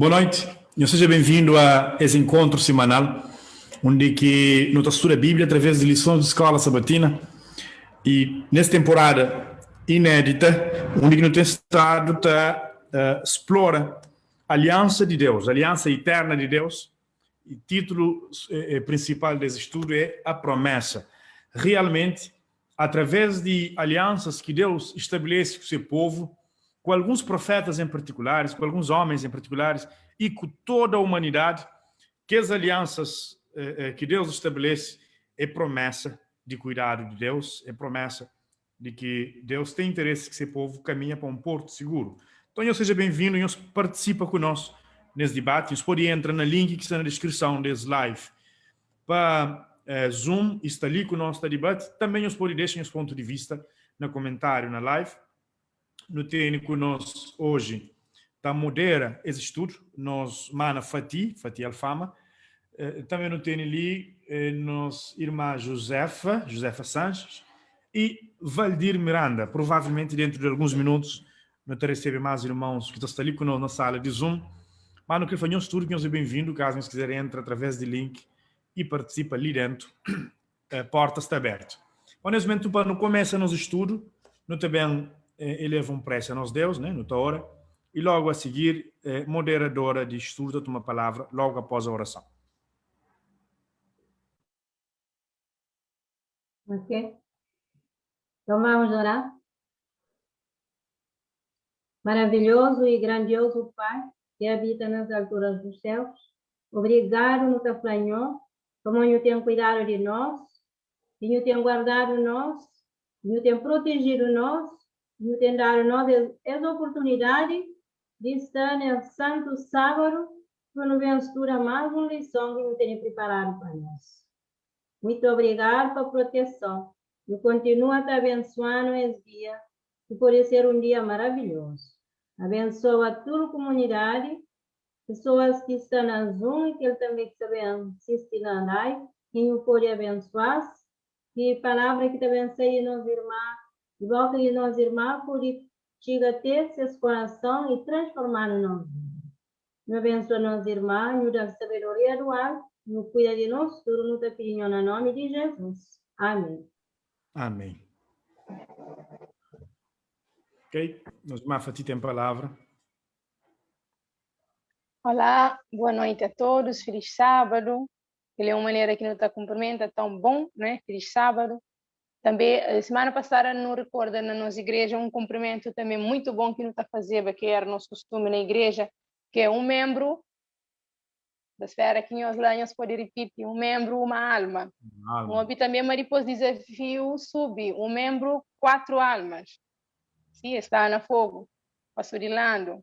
Boa noite, e seja bem-vindo a esse encontro semanal, onde que nós estudamos a Bíblia através de lições de escola sabatina. E nessa temporada inédita, onde que nós temos estado explora a aliança de Deus, a aliança eterna de Deus. E o título principal desse estudo é a promessa. Realmente, através de alianças que Deus estabelece com o seu povo, com alguns profetas em particulares, com alguns homens em particulares e com toda a humanidade, que as alianças que Deus estabelece é promessa de cuidado de Deus, é promessa de que Deus tem interesse que seu povo caminhe para um porto seguro. Então, seja bem-vindo e participa conosco nesse debate. Você pode entrar no link que está na descrição desse live. Para Zoom, está ali conosco no debate. Também você pode deixar os pontos de vista no comentário na live. No técnico nós hoje está modera esse estudo, nós mana Fati Alfama, também no técnico ali nós irmã Josefa Sanches e Valdir Miranda. Provavelmente dentro de alguns minutos nós teremos mais irmãos que estão ali conosco na sala de Zoom, mas no que foi um estudo que nós é bem-vindo, caso vocês quiserem entrar através do link e participa ali dentro, a porta está aberta. Nesse momento, para não começar nosso estudo, nós também elevam prece a nós Deus, né, no hora, e logo a seguir, moderadora de estudo, toma a palavra logo após a oração. Ok. Então vamos orar. Maravilhoso e grandioso Pai, que habita nas alturas dos céus, obrigado no teu Senhor, como o tem cuidado de nós, e o tem guardado nós, e o tem protegido nós, e o tem dado nós essa oportunidade de estar no santo sábado, quando vem estudar mais uma lição que o tem preparado para nós. Muito obrigado pela proteção. E continua te abençoando esse dia, que pode ser um dia maravilhoso. Abençoa a tua comunidade, pessoas que estão na Zoom e que ele também sabem assistir na live, quem o pode abençoar, que palavra que te abençoe nós irmãos, igual que nós irmãos, pode chegar até seus corações e transformar no nosso vida. Nos abençoa nós irmãos, nos dá sabedoria do alto, nos cuida de nós, tudo no teu filho, no nome de Jesus. Amém. Amém. Ok? Nós Mafati tem palavra. Olá, boa noite a todos, feliz sábado. Ele é uma maneira que nos está cumprimenta tão bom, né? Feliz sábado. Também, semana passada, não recorda na nossa igreja um cumprimento também muito bom que nos está fazendo, que era nosso costume na igreja, que é um membro da esfera que nós lá podemos repetir, um membro, uma alma. Um também depois desafio sub, um membro, 4 almas. Sim, está na fogo, pastor Orlando,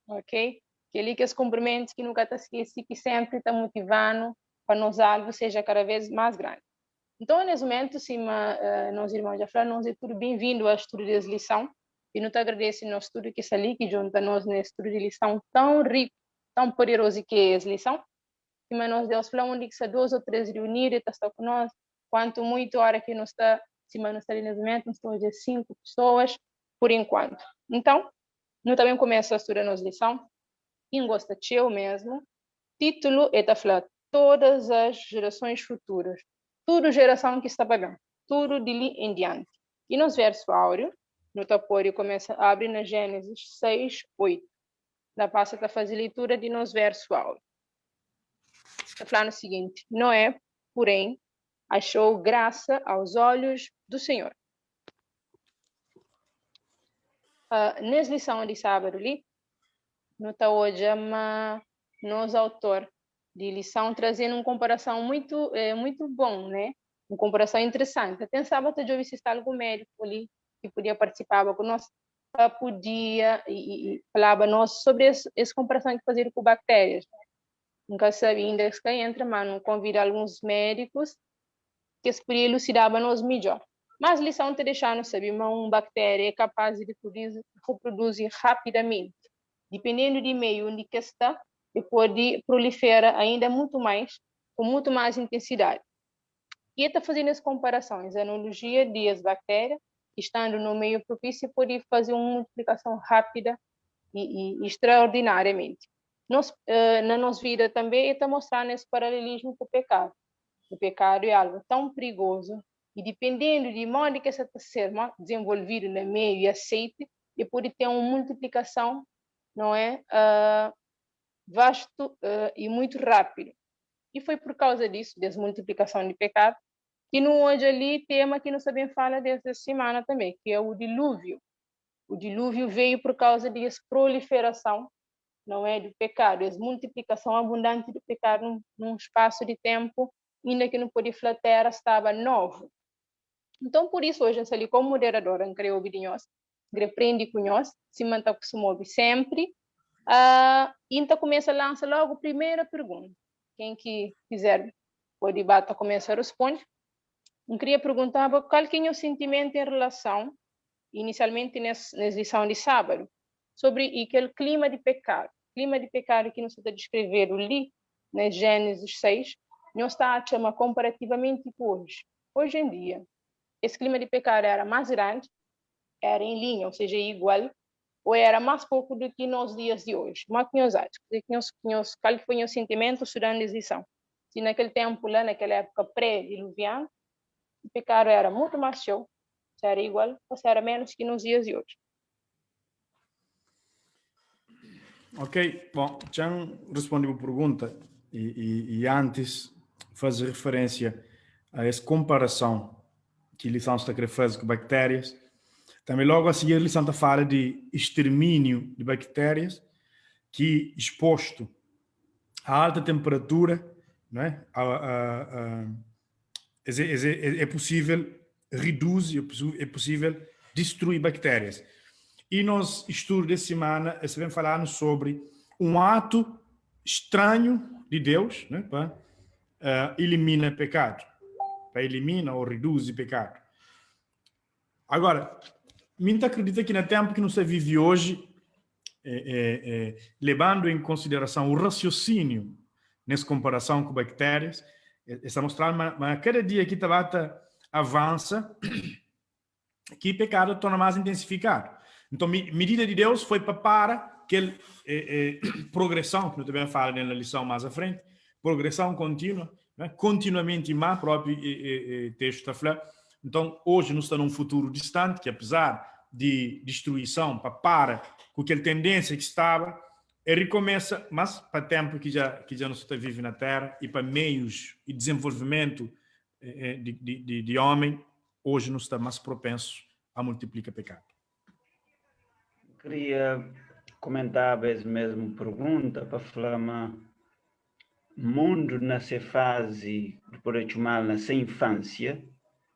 ok? Que os cumprimentos que nunca está esquecido, que sempre está motivando para nos algo seja cada vez mais grande. Então, nesse momento, sim, nós irmãos já falaram, nós é tudo bem-vindo ao estudo de lição, e nós agradecemos ao estudo que está ali, que junta nós nesse estudo de lição tão rico, tão poderoso que é essa lição, e nós Deus falou onde que se 2 ou 3 reunidos, está com nós, quanto muito hora que nós está, se nós está ali nesse momento, nós estamos de 5 pessoas, por enquanto. Então, nós também começamos a estudar nossa lição, quem gosta de eu mesmo, título é da falar todas as gerações futuras, tudo geração que está pagando, tudo de ali em diante. E nos versos áureo, no tapório começa a abrir na Gênesis 6, 8. Da passa para fazer leitura de nos versos áureo. Está falando o seguinte: Noé, porém, achou graça aos olhos do Senhor. Nessa lição de sábado ali, nota hoje, nós autor de lição trazendo uma comparação muito bom, né? Uma comparação interessante. Até sábado eu vi se está algum médico ali que podia participar conosco, podia e falava nós sobre essa comparação que fazer com bactérias. Nunca sabia ainda que entra, mas não convida alguns médicos que poderiam elucidar nos melhor. Mas a lição te deixando saber, uma bactéria é capaz de reproduzir rapidamente. Dependendo do meio onde está, e pode proliferar ainda muito mais, com muito mais intensidade. E está fazendo as comparações, a analogia das bactérias, estando no meio propício, pode fazer uma multiplicação rápida e extraordinariamente. na nossa vida também está mostrando esse paralelismo com o pecado. O pecado é algo tão perigoso e dependendo de modo que essa está ser desenvolvido no meio e aceite, e pode ter uma multiplicação, não é, vasto e muito rápido. E foi por causa disso, dessa multiplicação de pecado, que no hoje ali tema que nós também fala dessa semana também, que é o dilúvio. O dilúvio veio por causa dessa proliferação, não é, do pecado, essa multiplicação abundante do pecado num espaço de tempo, ainda que não podia falar terra estava novo. Então, por isso, hoje, ali como moderadora, eu queria ouvir nós, aprende com nós, se mantém que se move sempre, então começa a lançar logo a primeira pergunta. Quem que quiser o debate começa a responder. Eu queria perguntar qual que é o sentimento em relação, inicialmente nessa lição de sábado, sobre aquele clima de pecado. Clima de pecado que nós está descrevendo ali, na Gênesis 6, não está a chamar comparativamente com hoje. Hoje em dia, esse clima de pecado era mais grande, era em linha, ou seja, igual, ou era mais pouco do que nos dias de hoje. Mas que nós achamos? Qual foi o sentimento estudando a lição? Se naquele tempo, lá naquela época pré-diluviana, o pecado era muito mais show, se era igual ou se era menos que nos dias de hoje. Ok, bom, já respondi a pergunta e antes fazer referência a essa comparação que a lição está a fazer com bactérias. Também logo a seguir a lição está a falar de extermínio de bactérias que exposto a alta temperatura, não é? É possível reduzir, é possível destruir bactérias. E nós, estudo dessa semana, estivemos falando sobre um ato estranho de Deus, né, para eliminar pecado, para eliminar ou reduzir pecado. Agora, me acredita que no tempo que você vive hoje, levando em consideração o raciocínio nessa comparação com bactérias, está mostrando, mas cada dia que Tabata avança, que o pecado torna mais intensificado. Então, a medida de Deus foi para aquela progressão, que eu também falo na lição mais à frente, progressão contínua, né? Continuamente mais, próprio texto está falando. Então, hoje nós estamos num futuro distante, que apesar de destruição, para com aquela tendência que estava, ele recomeça, mas para tempo que já não está vive na Terra e para meios e desenvolvimento de homem, hoje não está mais propenso a multiplicar pecado. Queria comentar a vez mesmo pergunta para falar mas mundo nessa fase de poder chamar nessa infância,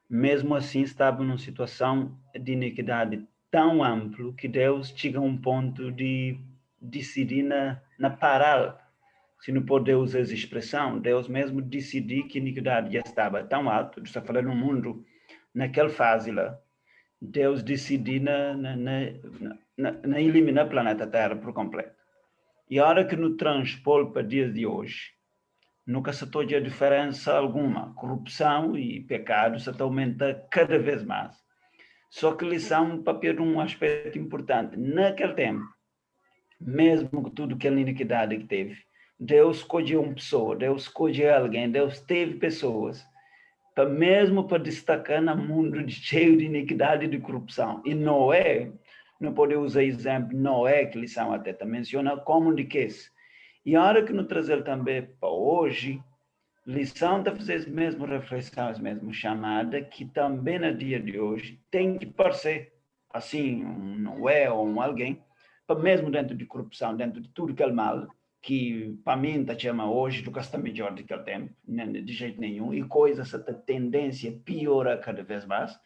mesmo assim estava numa situação de iniquidade tão amplo que Deus chega a um ponto de decidir na parar. Se não pode usar essa expressão, Deus mesmo decidiu que a iniquidade já estava tão alto, está falando no mundo, naquela fase lá, Deus decidiu na eliminar o planeta Terra por completo. E a hora que nos transpor para dias de hoje, nunca se toca a diferença alguma. Corrupção e pecado se aumenta cada vez mais. Só que lição papel um aspecto importante. Naquele tempo, mesmo com tudo aquela iniquidade que teve, Deus escolheu uma pessoa, Deus escolheu alguém, Deus teve pessoas, mesmo para destacar no mundo cheio de iniquidade e de corrupção. E Noé, não pode usar exemplo, Noé, que lição até menciona, como de que esse. E a hora que nos trazer também para hoje, lição de fazer as mesmas reflexões, as mesmas chamadas, que também no dia de hoje tem que parecer assim, um Noé ou um alguém, para mesmo dentro de corrupção, dentro de tudo aquele mal, que para mim está chama hoje do que está melhor do que o tempo, de jeito nenhum, e coisas essa tendência piora cada vez mais,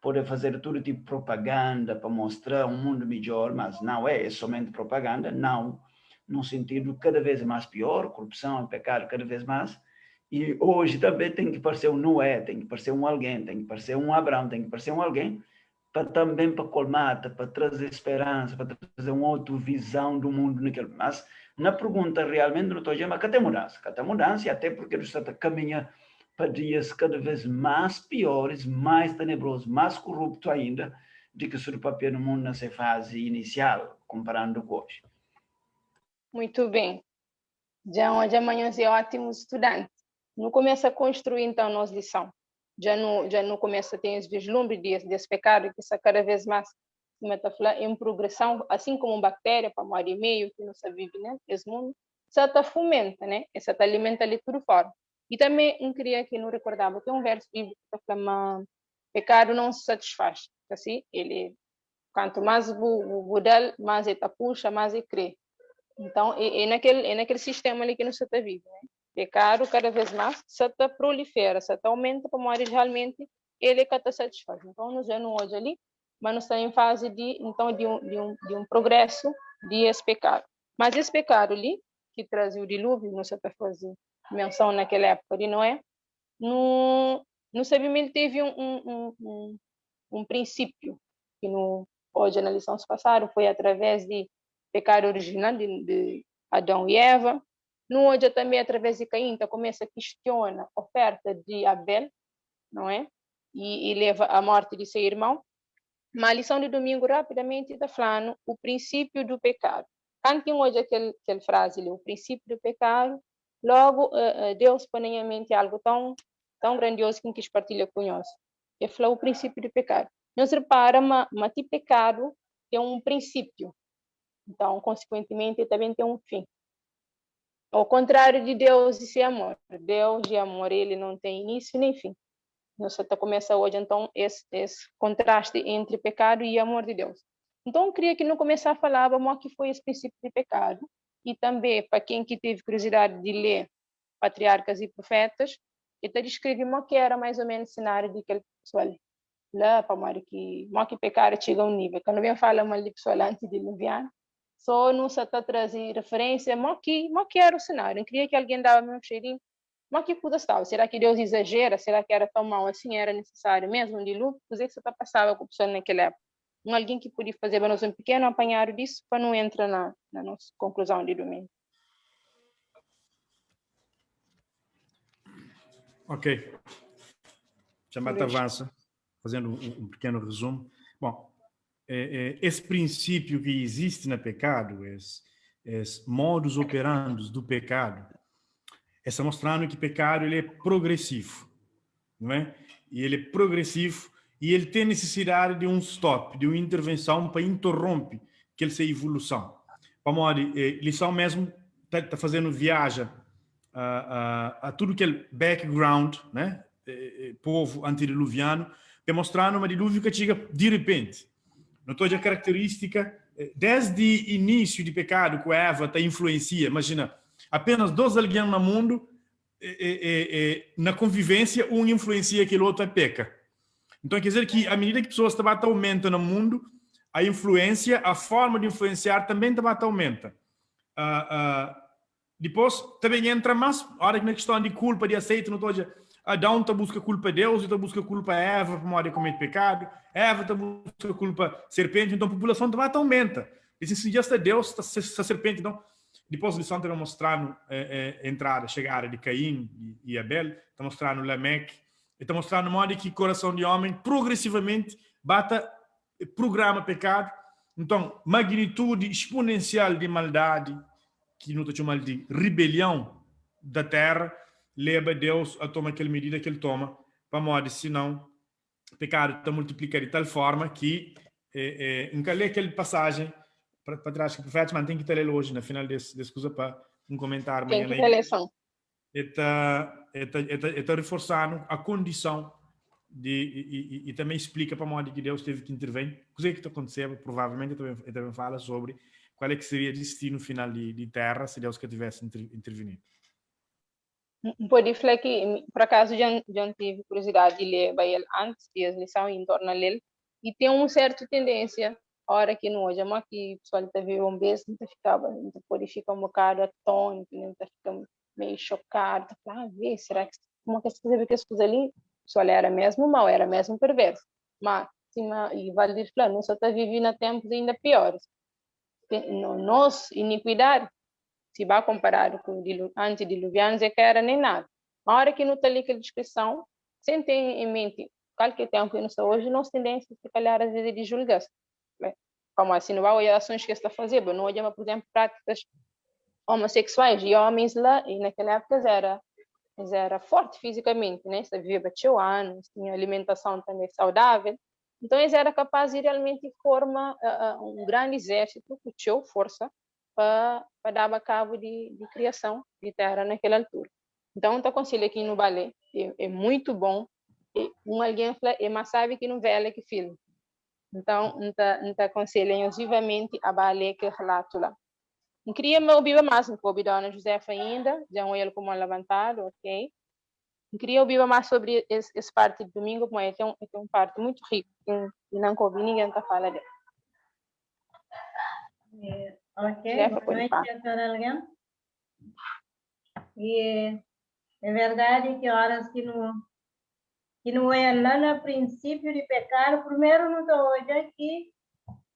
pode fazer todo tipo de propaganda para mostrar um mundo melhor, mas não é somente propaganda, não, num sentido cada vez mais pior, corrupção e pecado cada vez mais, e hoje também tem que parecer um Noé, tem que parecer um alguém, tem que parecer um Abraão, tem que parecer um alguém, para também para colmar, para trazer esperança, para trazer uma outra visão do mundo naquele. Mas na pergunta realmente não estou dizendo, mas cadê mudança, até porque está caminhando para dias cada vez mais piores, mais tenebrosos, mais corruptos ainda, do que sobre o papel no mundo nessa fase inicial, comparando com hoje. Muito bem. Já hoje amanhã é ótimo estudante. Não começa a construir então a nossa lição. Já não começa a ter esse vislumbre desse pecado que está cada vez mais em progressão, assim como uma bactéria para morar meio que não se vive, né? Esse mundo, só está fomenta, né? Essa está alimenta ali tudo fora. E também eu queria que não recordava, tem um verso bíblico que fala, pecado não se satisfaz, assim, ele quanto mais o dá, mais ele puxa, mais ele crê. Então, naquele sistema ali que não se está vivo, né? Pecado cada vez mais se está prolifera, se está aumenta para morar realmente ele que está satisfaz. Então, nós já não hoje ali, mas nós estamos em fase de um progresso de esse pecado. Mas esse pecado ali, que trazia o dilúvio, não se está fazendo menção naquela época de Noé, não sabemos ele teve um princípio, que hoje na lição se passaram, foi através de pecado original de Adão e Eva. No hoje também através de Caim, então começa a questionar a oferta de Abel, não é? E leva à morte de seu irmão. Mas a lição de domingo rapidamente está falando o princípio do pecado. Quando tem hoje aquela frase ali, o princípio do pecado, logo Deus põe em mente algo tão grandioso que quis partilhar conosco. Ele falou o princípio do pecado. Nós reparamos, mas o pecado tem um princípio. Então, consequentemente, também tem um fim. Ao contrário de Deus e seu amor. Deus e amor, ele não tem início nem fim. Nós só começa hoje, então, esse contraste entre pecado e amor de Deus. Então, eu queria que não começar a falar o que foi esse princípio de pecado. E também, para quem que teve curiosidade de ler Patriarcas e Profetas, ele descreve o que era mais ou menos o cenário de aquele pessoal lá, para que pecado chega a um nível. Quando eu falo uma pessoa antediluviana, só não se está trazendo referência, mas que era o cenário. Eu queria que alguém dava um cheirinho, mas que coisa estava? Será que Deus exagera? Será que era tão mal assim? Era necessário mesmo um dilúvio? Por que você está passando com a pessoa naquela época? Alguém que podia fazer para nós um pequeno apanhado disso para não entrar na nossa conclusão de domingo. Ok. Chamata avança, fazendo um pequeno resumo. Bom, esse princípio que existe no pecado, esse modus operandi do pecado, está mostrando que o pecado ele é progressivo, não é? E ele é progressivo e ele tem necessidade de um stop, de uma intervenção para interromper essa evolução. Para lição mesmo está fazendo viagem a tudo aquele background, né? Povo antediluviano, demonstrando uma dilúvio que chega de repente. Notou a característica, desde o início de pecado, que a Eva está influencia. Imagina, apenas dois alguém no mundo, na convivência, um influencia aquele outro peca. Então, quer dizer que, à medida que pessoas também aumentam no mundo, a influência, a forma de influenciar também também aumenta. Depois, também entra mais, a hora que na questão de culpa, de aceito, não estou Adão está busca culpa a Deus, está busca culpa a Eva por modo de cometer pecado, Eva está busca culpa a serpente, então a população também aumenta. E se já está Deus, está serpente, então depois a lição está mostrando entrada, chegada de Caim e Abel, está mostrando Lameque, está mostrando o modo que o coração de homem progressivamente bata programa pecado. Então, magnitude exponencial de maldade, que não está chamando de rebelião da terra, leva Deus a tomar aquela medida que ele toma, para modo, senão o pecado está multiplicado de tal forma que nunca lê aquela passagem para trás que o profeta mantém que está lendo hoje, na final desse coisa para um comentário. Tem que ter lição. Está reforçando a condição e também explica para modo que Deus teve que intervir. O que está acontecendo? Provavelmente ele também fala sobre qual é que seria o destino final de terra se Deus que tivesse intervenido. Pode falar que, por acaso, já tive curiosidade de ler ele antes de as lições em torno dele, e tem uma certa tendência, a hora que não hoje, mas que o pessoal está vendo um beijo, não ficava, pode ficar um bocado atônito, não fica meio chocado, vê, será que como é que você vê que as coisas ali, o pessoal era mesmo mal, era mesmo perverso, mas, sim, e vale dizer, não só está vivendo tempos ainda piores, nós, iniquidade, se vai comparar com antediluvianos, é que era nem nada. A hora que não está ali aquela descrição, sem ter em mente qualquer tempo que não está hoje, nós tendência, se calhar, às vezes, de julgar. Como assim, não vai olhar ações que está fazendo, não olha, por exemplo, práticas homossexuais e homens lá, e naquela época era forte fisicamente, né? Você vivia bastante anos, tinha alimentação também saudável. Então, eles eram capazes de realmente formar um grande exército que tinha força para dar a cabo de criação de terra naquela altura. Então, eu aconselho aqui no balé, é muito bom. E alguém fala, mas sabe que não vê que filme. Então, eu aconselho vivamente a balé que relato lá. Não queria me ouvir mais um pouco da Ana Josefa ainda, já ele como levantado, ok? Não queria ouvir mais sobre essa parte de domingo, mas é uma parte muito rica, e não ouvi ninguém está falando dela. Ok, boa noite a cada alguém. E é verdade que horas que não é lá no princípio de pecado, primeiro não estou hoje que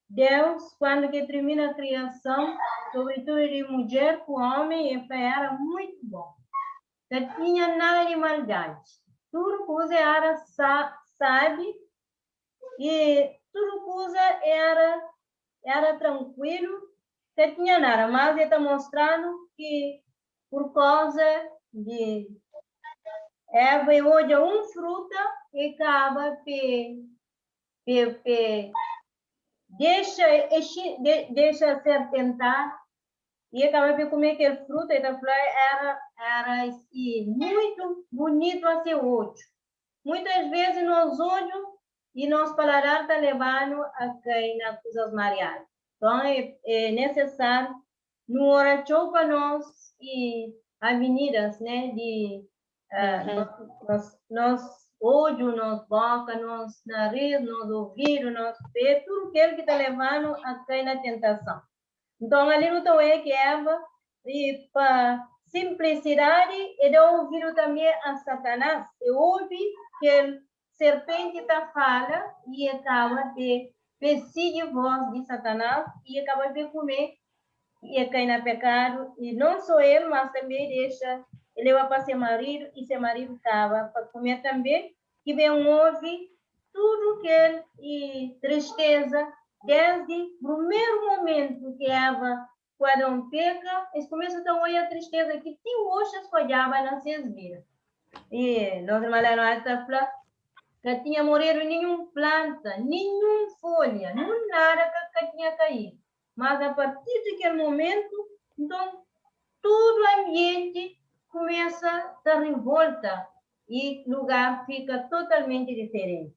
Deus, quando que termina a criação, sobretudo de mulher com homem, era muito bom. Não tinha nada de maldade. Tudo coisa era sabe e tudo coisa era tranquilo. Não tinha nada, mas ele está mostrando que por causa de Eva hoje fruta e acaba deixa ser tentado e acaba de comer aquele fruto e era assim, muito bonito assim hoje. Muitas vezes nós olhos e nosso paladar está levando a cair nas coisas marianas. Então é necessário no oração para nós e avenidas, né, de nós olhos, nossa boca, nosso nariz, nosso ouvido, nosso pé, tudo aquilo que está levando a cair na tentação. Então, ali no teu que Eva, e para simplicidade, ele ouviu também a Satanás. Eu ouvi que a serpente está fala e acaba de perseguir a voz de Satanás e acaba de comer e cair no pecado. E não só ele, mas também deixa ele vai para seu marido e seu marido estava para comer também, que vem ouve tudo que ele e tristeza, desde o primeiro momento que Eva, quando peca, eles começam a olhar a tristeza que tem hoje escolhava nas suas vidas. E nós irmãos falando que tinha morrido nenhuma planta, nenhuma folha, não nada que tinha caído. Mas a partir daquele momento, então, todo o ambiente começa a dar revolta e o lugar fica totalmente diferente.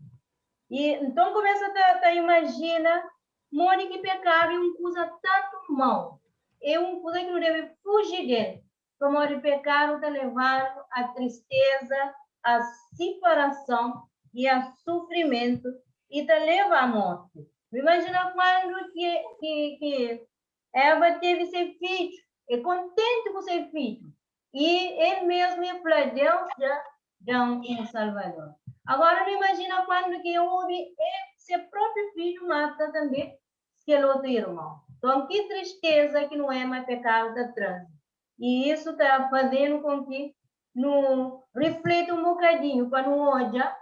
E então começa a imaginar, morre que pecado é uma coisa tanto mal, é uma coisa que não deve fugir dele. Como o pecado está levando a tristeza, a separação e a sofrimento e te leva à morte. Imagina quando que Eva teve seu filho, é contente com seu filho. E ele mesmo é para Deus já um Salvador. Agora, não imagina quando que houve seu próprio filho mata também aquele outro irmão. Então, que tristeza que não é mais pecado da trânsito. E isso está fazendo com que não reflita um bocadinho, para não olhar,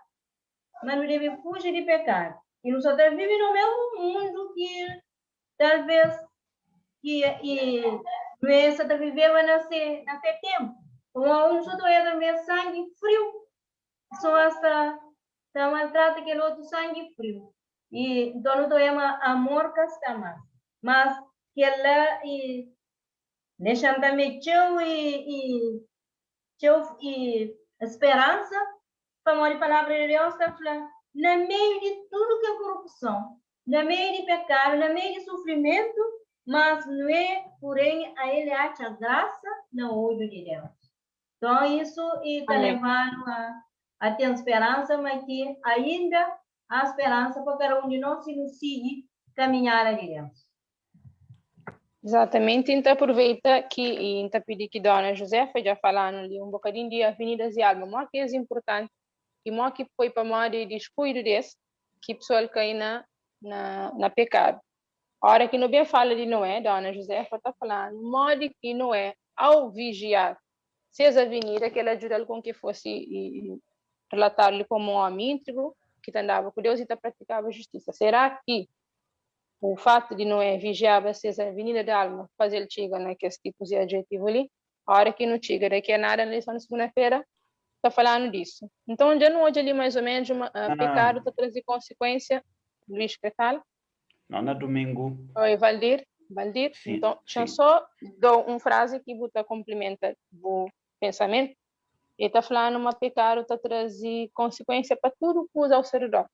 mas não deve fugir de pecado. E nós só está vivendo no mesmo mundo que talvez que doença está vivendo nesse tempo. Um só também sangue frio. Só essa maltrata aquele outro sangue frio. E então não é amor que está mais. Mas que ela e deixando também e esperança, para a palavra de Deus está falando, no meio de tudo que é corrupção, no meio de pecado, no meio de sofrimento, mas não é, porém, a ele acha graça no olho de Deus. Então, isso está levando a ter esperança, mas que ainda há esperança para cada um de nós se nos seguir caminhar a Deus. Exatamente, então aproveita que então pedir que Dona Josefa já falando ali um bocadinho de avenidas e algo, mas que é importante, que mó que foi para mó de descuido desse, que o pessoal cai na pecado. A hora que não bem fala de Noé, Dona Josefa está falando, modo que Noé, ao vigiar seis avenidas, que ele ajuda com que fosse relatar-lhe como um homem íntegro, que andava com Deus e praticava justiça. Será que o fato de não é vigiar vocês a avenida da alma, fazer ele chega naquele tipo de adjetivo ali, a hora que não chega, daqui a nada, na lição de segunda-feira, está falando disso. Então, já não hoje ali mais ou menos, pecado está trazendo consequência, Luís, que tal? Não, na domingo. Oi, Valdir. Sim, Então, sim. eu só dou uma frase que você complementa o pensamento. Ele está falando uma pecado está trazendo consequência para tudo que usa ao seu redor.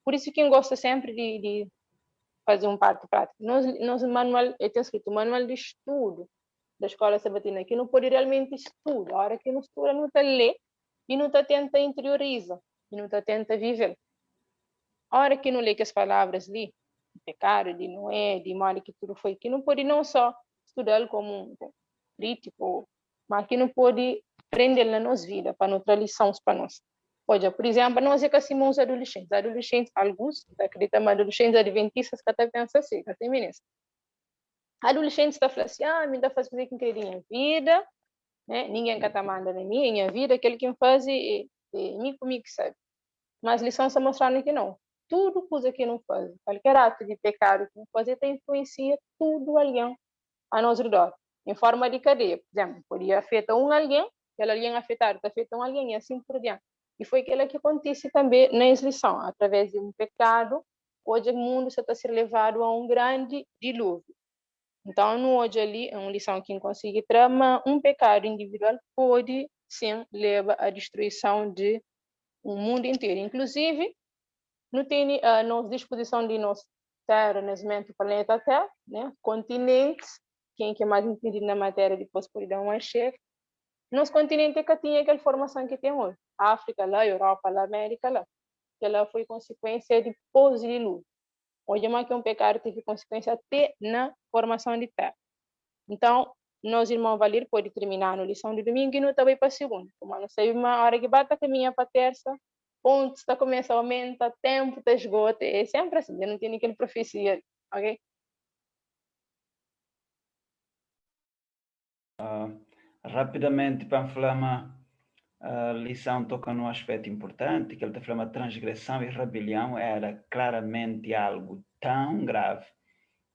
Por isso que eu gosto sempre de fazer um parte prático. Nós manual, tem escrito manual de estudo da escola sabatina, que não pode realmente estudar. A hora que não estuda, não está lê e não está tenta interiorizar e não está tenta viver. A hora que não lê que as palavras ali, de pecado, de Noé, de mal que tudo foi, que não pode não só estudar como um crítico, mas que não pode prender na nossa vida, para outra lição para nós. Pode, por exemplo, nós é que assim os adolescentes, alguns, acreditam, mas adolescentes adventistas que até pensam assim, que tem meninas. Adolescentes está falando assim, me dá fazer o que quer minha vida, né? Ninguém está mandando na minha vida, aquele que faz é mim comigo, sabe? Mas lição está mostrando que não. Tudo coisa que não faz, qualquer ato de pecado que não fazer, influencia tudo alguém a nosso redor, em forma de cadeia. Por exemplo, podia afetar alguém, aquele alguém afetado afeta alguém e assim por diante. E foi aquilo que acontece também na lição, através de um pecado, hoje o mundo está sendo levado a um grande dilúvio. Então, no hoje ali, é uma lição que consegue tramar um pecado individual pode sim levar à destruição de um mundo inteiro. Inclusive, não tem nossa disposição de nossa Terra, nesse momento, planeta Terra, né? Continentes, quem que é mais entendido na matéria depois pode dar um chefe. Nosso continente que tinha aquela formação que tem hoje. África lá, Europa lá, América lá. Que ela foi consequência de pós de luz. Hoje é mais que um pecado teve consequência até na formação de terra. Então, nós irmãos Valir pode terminar na lição de domingo e não também para a segunda. Como não sei uma hora que bata caminha para a terça, pontos está começa a aumentar, tempo está esgota, é sempre assim, não tem aquele profecia, ok? Rapidamente, para falar, a lição toca num aspecto importante, que ele está falando, transgressão e rebelião era claramente algo tão grave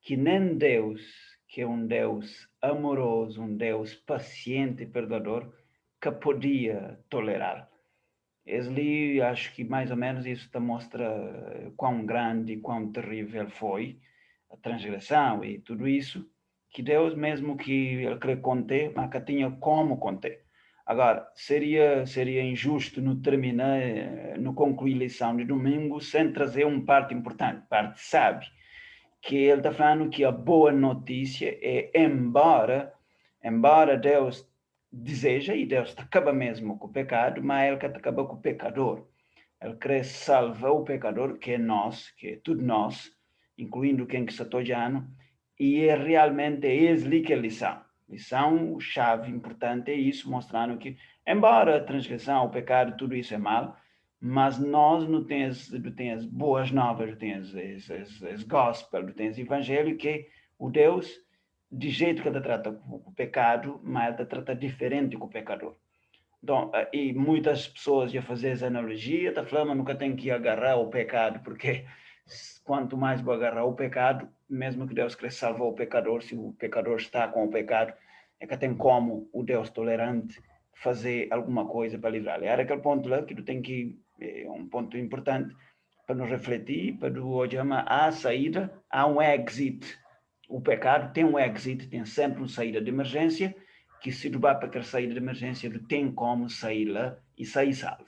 que nem Deus, que é um Deus amoroso, um Deus paciente e perdoador, que podia tolerar. Esli, acho que mais ou menos isso te mostra quão grande e quão terrível foi a transgressão e tudo isso, que Deus mesmo que ele queria conter, mas que tinha como conter. Agora, seria injusto no terminar, no concluir a lição de domingo, sem trazer uma parte importante, parte sabe, que ele está falando que a boa notícia é, embora Deus deseja, e Deus acaba mesmo com o pecado, mas ele acaba com o pecador. Ele quer salvar o pecador, que é nós, que é tudo nós, incluindo quem que está tojando, e é realmente esse que é a lição. Lição chave importante é isso, mostrando que, embora a transgressão, o pecado, tudo isso é mal, mas nós não temos boas novas, não temos esse gospel, não temos evangelho, que o Deus, de jeito que ele trata com o pecado, mas ele trata diferente com o pecador. Então, e muitas pessoas já fazem essa analogia, está falando, nunca tem que agarrar o pecado, porque quanto mais vou agarrar o pecado, mesmo que Deus quer salvar o pecador, se o pecador está com o pecado, é que tem como o Deus tolerante fazer alguma coisa para livrar. É aquele ponto lá que tu tem que, é um ponto importante para nos refletir, para hoje há saída, há um exit. O pecado tem um exit, tem sempre uma saída de emergência, que se tu vai para aquela saída de emergência, tu tem como sair lá e sair salvo.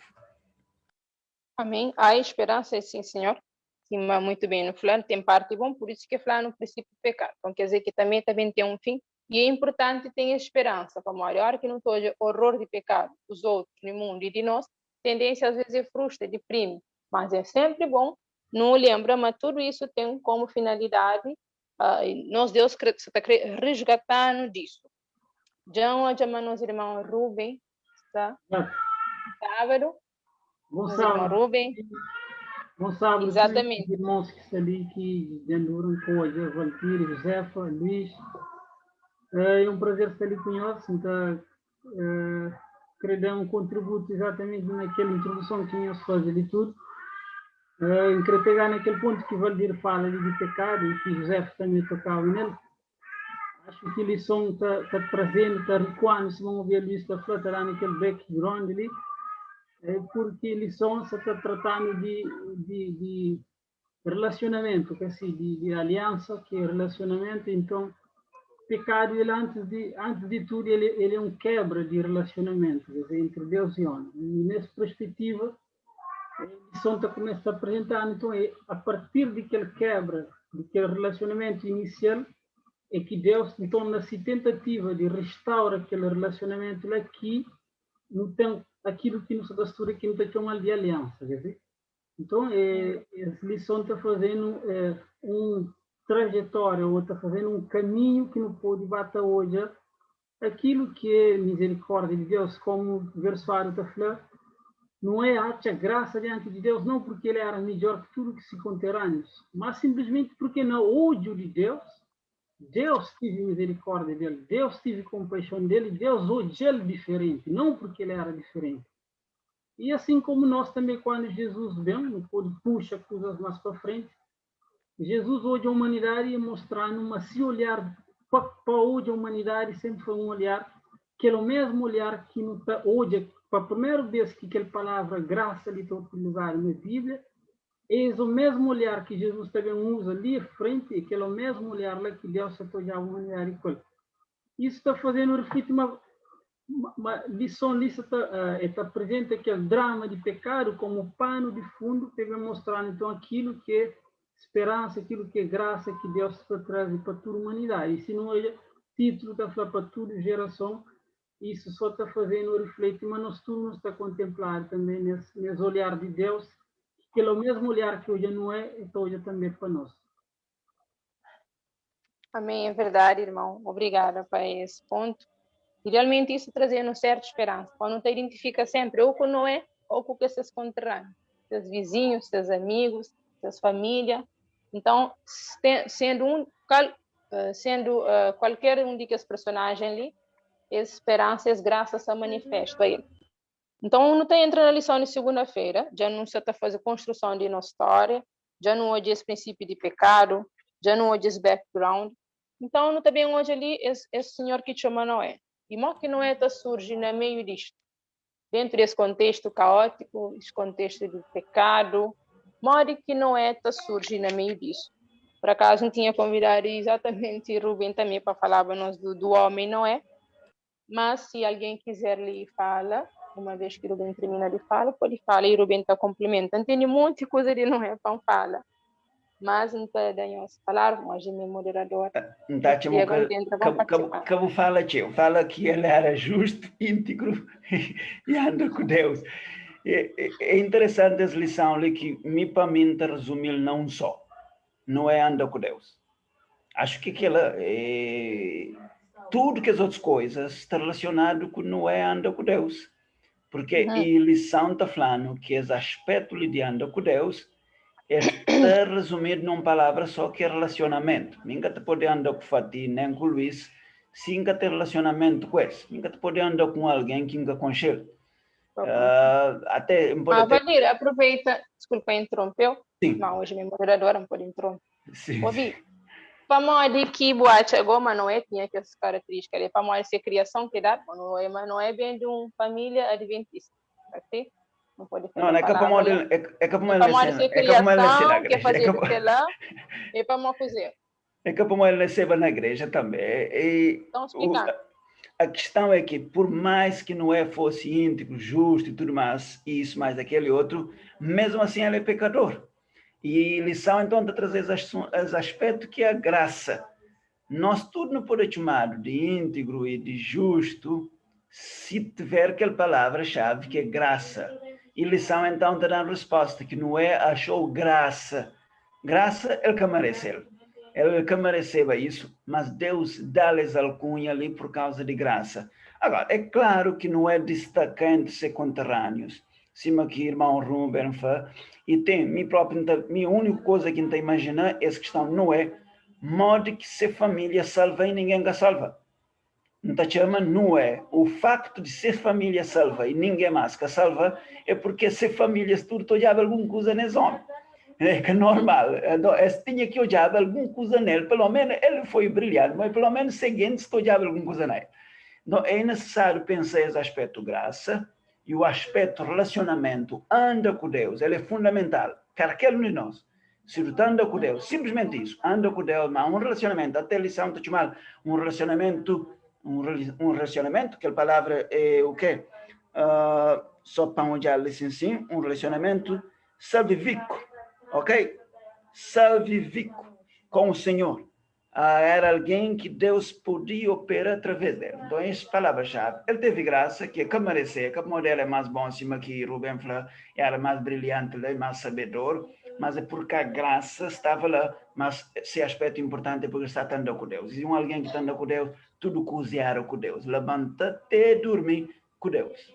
Amém. Há esperança, sim, Senhor. Sim, mas muito bem. No fulano tem parte bom, por isso que fulano no princípio pecado. Então quer dizer que também tem um fim. E é importante ter esperança, como a hora que não toja horror de pecado, os outros, no mundo e de nós, tendência às vezes é frustra, deprime. Mas é sempre bom, não lembra, mas tudo isso tem como finalidade, nós Deus está resgatando disso. Já hoje, meus irmãos Rubem, está? Sábado. Bom Meus irmãos sábado. Rubem. Bom sábado. Exatamente. Os irmãos que estão ali, que anduram com a Valquíria, Josefa, Luís. É um prazer estar ali com nós. Então, queria dar um contributo exatamente naquela introdução que tinha-se fazer de tudo. Eu queria pegar naquele ponto que o Valdir fala ali de pecado e que José também tocava nele. Acho que eles estão trazendo, está recuando, se vão ver a lista flutuar naquele background ali, porque eles estão tratando de relacionamento, que assim, de aliança, que é relacionamento. Então, pecado, ele, antes de tudo, ele é um quebra de relacionamento, quer dizer, entre Deus e homem. E nessa perspectiva, eles estão a apresentar, então, a partir daquele quebra, daquele relacionamento inicial, é que Deus, então, nessa tentativa de restaurar aquele relacionamento aqui, não tem aquilo que nos pastor aqui não tem chamado de aliança, quer dizer? Então, essa lição está fazendo uma trajetória, ou está fazendo um caminho que não pode bater hoje, aquilo que é misericórdia de Deus, como o versário está falando, não é a graça diante de Deus, não porque ele era melhor que tudo que se conterrâneos, mas simplesmente porque no ódio de Deus, Deus teve misericórdia dele, Deus teve compaixão dele, Deus hoje ele diferente, não porque ele era diferente. E assim como nós também, quando Jesus vem, não pode puxa coisas mais para frente, Jesus hoje a humanidade ia mostrando, mas se olhar para hoje a humanidade sempre foi um olhar, que é o mesmo olhar que hoje, para a primeira vez que aquela palavra graça ali está utilizada na Bíblia, é o mesmo olhar que Jesus também usa ali à frente, e que é o mesmo olhar lá que Deus está olhando a humanidade. Isso está fazendo refletir uma lição está presente aquele drama de pecado como pano de fundo que vai mostrando então aquilo que é esperança, aquilo que é graça que Deus está trazendo para toda a humanidade. E se não é título está falando para toda geração, isso só está fazendo refletir, mas nós todos nos está a contemplar também nesse olhar de Deus, que é o mesmo olhar que hoje não é, então hoje também para nós. Amém, é verdade, irmão. Obrigada para esse ponto. E realmente isso trazendo certa esperança. Quando te identifica sempre ou com Noé ou com seus conterrâneos, seus vizinhos, seus amigos, suas famílias. Então, sendo qualquer um desses personagens ali, essa esperança, essa graça se manifesta a ele. Então, não está entrando na lição de segunda-feira, já não se está fazendo construção de nossa história, já não hoje esse princípio de pecado, já não hoje esse background. Então, não está bem hoje ali esse senhor que chama Noé. E como que Noé está surgindo no meio disto? Dentro desse contexto caótico, esse contexto de pecado, modo que Noé está surgindo no meio disso. Por acaso, não tinha convidado exatamente Rubem também para falar para nós do homem Noé, mas se alguém quiser lhe falar, uma vez que Rubem termina de falar, pode falar e Rubem está complementando. Tem muita coisa de Noé para falar. Mas não está dando falar, mas ele é moderador. Que eu falo que ele era justo, íntegro e anda com Deus. É interessante essa lição ali que me permite resumir não só, não é anda com Deus. Acho que tudo que as outras coisas está relacionado com não é anda com Deus. Porque a lição está falando que esse aspecto de anda com Deus está resumido numa palavra só que é relacionamento. Ninguém te pode andar com Fatih, nem com Luís, se nunca tem relacionamento com eles. Ninguém te pode andar com alguém que nunca conhece. Valdir, aproveita, desculpa, interrompeu. Sim. Não, hoje minha moderadora não pode interromper. Sim. Ouvi. Para modo que boate agora, mas não é, tinha que essa característica ali. Para modo ser criação que dá, mas não é bem de uma família adventista. Ok? Não pode fazer. Não, é que para modo ser criação, que fazer o que lá, é para modo fazer. É que para modo receba na igreja também. Então, explicando. A questão é que, por mais que Noé fosse íntegro, justo e tudo mais, isso, mais aquele outro, mesmo assim ele é pecador. E lição, então, de trazer esse aspecto que é a graça. Nós tudo não podemos chamar de íntegro e de justo se tiver aquela palavra-chave que é graça. E lição, então, de dar resposta que Noé achou graça. Graça, ele que mereceu. Ele que mereceva isso, mas Deus dá-lhes alcunha ali por causa de graça. Agora, é claro que não é destacante ser conterrâneos. Cima que irmão Ruben fala, e tem, minha única coisa que não imaginar, essa questão não é modo que ser família salva e ninguém que salva. Não está chamando, não é. O facto de ser família salva e ninguém mais que salva é porque ser família tudo toda alguma coisa nesse homem. É que é normal. Eu tinha que olhar alguma coisa nele. Pelo menos ele foi brilhante, mas pelo menos seguinte estou olhando alguma coisa nele. Então, é necessário pensar esse aspecto graça e o aspecto relacionamento. Anda com Deus. Ele é fundamental. Para aquele de nós. Se tu anda com Deus, simplesmente isso. Anda com Deus, mas um relacionamento. Até a lição está chamando um relacionamento, que a palavra é o quê? Só para olhar assim, um relacionamento salvífico. Ok? Salvífico com o Senhor. Era alguém que Deus podia operar através dele. Então, essa palavra-chave. Ele teve graça, que merecer, que o modelo é mais bom, acima que Rubem falou, era mais brilhante, mais sabedor, mas é porque a graça estava lá, mas esse aspecto importante é porque está andando com Deus. E alguém que está andando com Deus, tudo cozinhar com Deus. Levanta-te e dorme com Deus.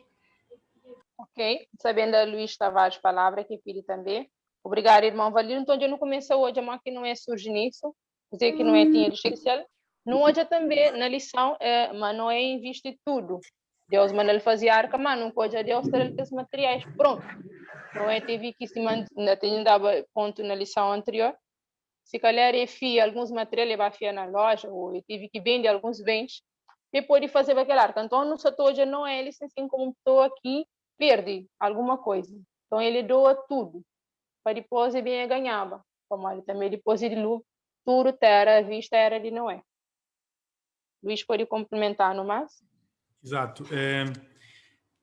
Ok, sabendo a Luís Tavares palavra que pedi também. Obrigado, irmão Valino. Então, eu não comecei hoje, mas que não é surge nisso, dizer que não é tinha de especial. Não hoje também, na lição, mas não é em vista de tudo. Deus manda ele fazer arca, mas não pode Deus ter aqueles materiais. Pronto. Não é, teve que se manter, tem dado ponto na lição anterior. Se calhar é fia, alguns materiais vai fiar na loja, ou eu tive que vender alguns bens, e pode fazer aquela arca. Então, no setor hoje não é ele, assim como estou aqui, perde alguma coisa. Então, ele doa tudo. Para depois ele bem ganhava. Como ele também depois de lucro, tudo terra, vista era de Noé. Luís pode complementar no mais? Exato.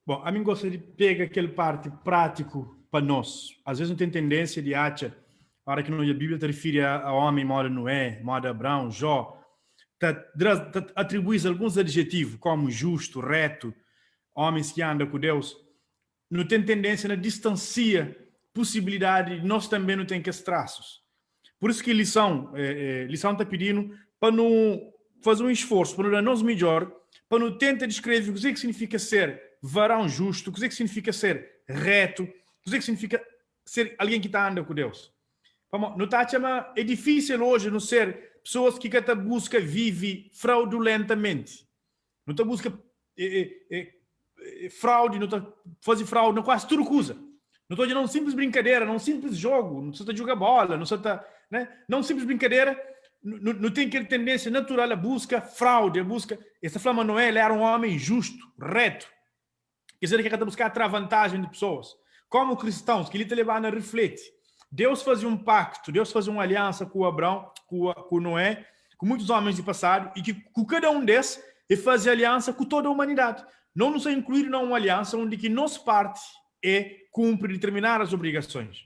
Bom, a mim gostaria de pegar aquele parte prático para nós. Às vezes não tem tendência de achar, a hora que a Bíblia te refere a homem, moda Noé, moda Abraão, Jó, atribui alguns adjetivos como justo, reto, homens que andam com Deus. Não tem tendência na distancia possibilidade, nós também não temos esses traços. Por isso que lição está pedindo para não fazer um esforço, para não dar nós melhor, para não tentar descrever o que significa ser varão justo, o que significa ser reto, o que significa ser alguém que está andando com Deus. Não está a chamar, é difícil hoje não ser pessoas que cada busca vive fraudulentamente. Não está busca fraude, não está fazendo fraude, não quase tudo coisa. Não estou dizendo uma simples brincadeira, não um simples jogo, não está jogar bola, não está, né? Não simples brincadeira, não tem aquela tendência natural a busca fraude, a busca. Essa flama Noé, ele era um homem justo, reto. Quer dizer, que ele está buscando a vantagem de pessoas. Como cristãos, que ele te levar a refletir. Deus fazia um pacto, Deus fazia uma aliança com Abraão, com Noé, com muitos homens de passado, e que com cada um desses, ele fazia aliança com toda a humanidade. Não nos é incluído numa aliança onde que nossa parte é cumprir determinadas obrigações.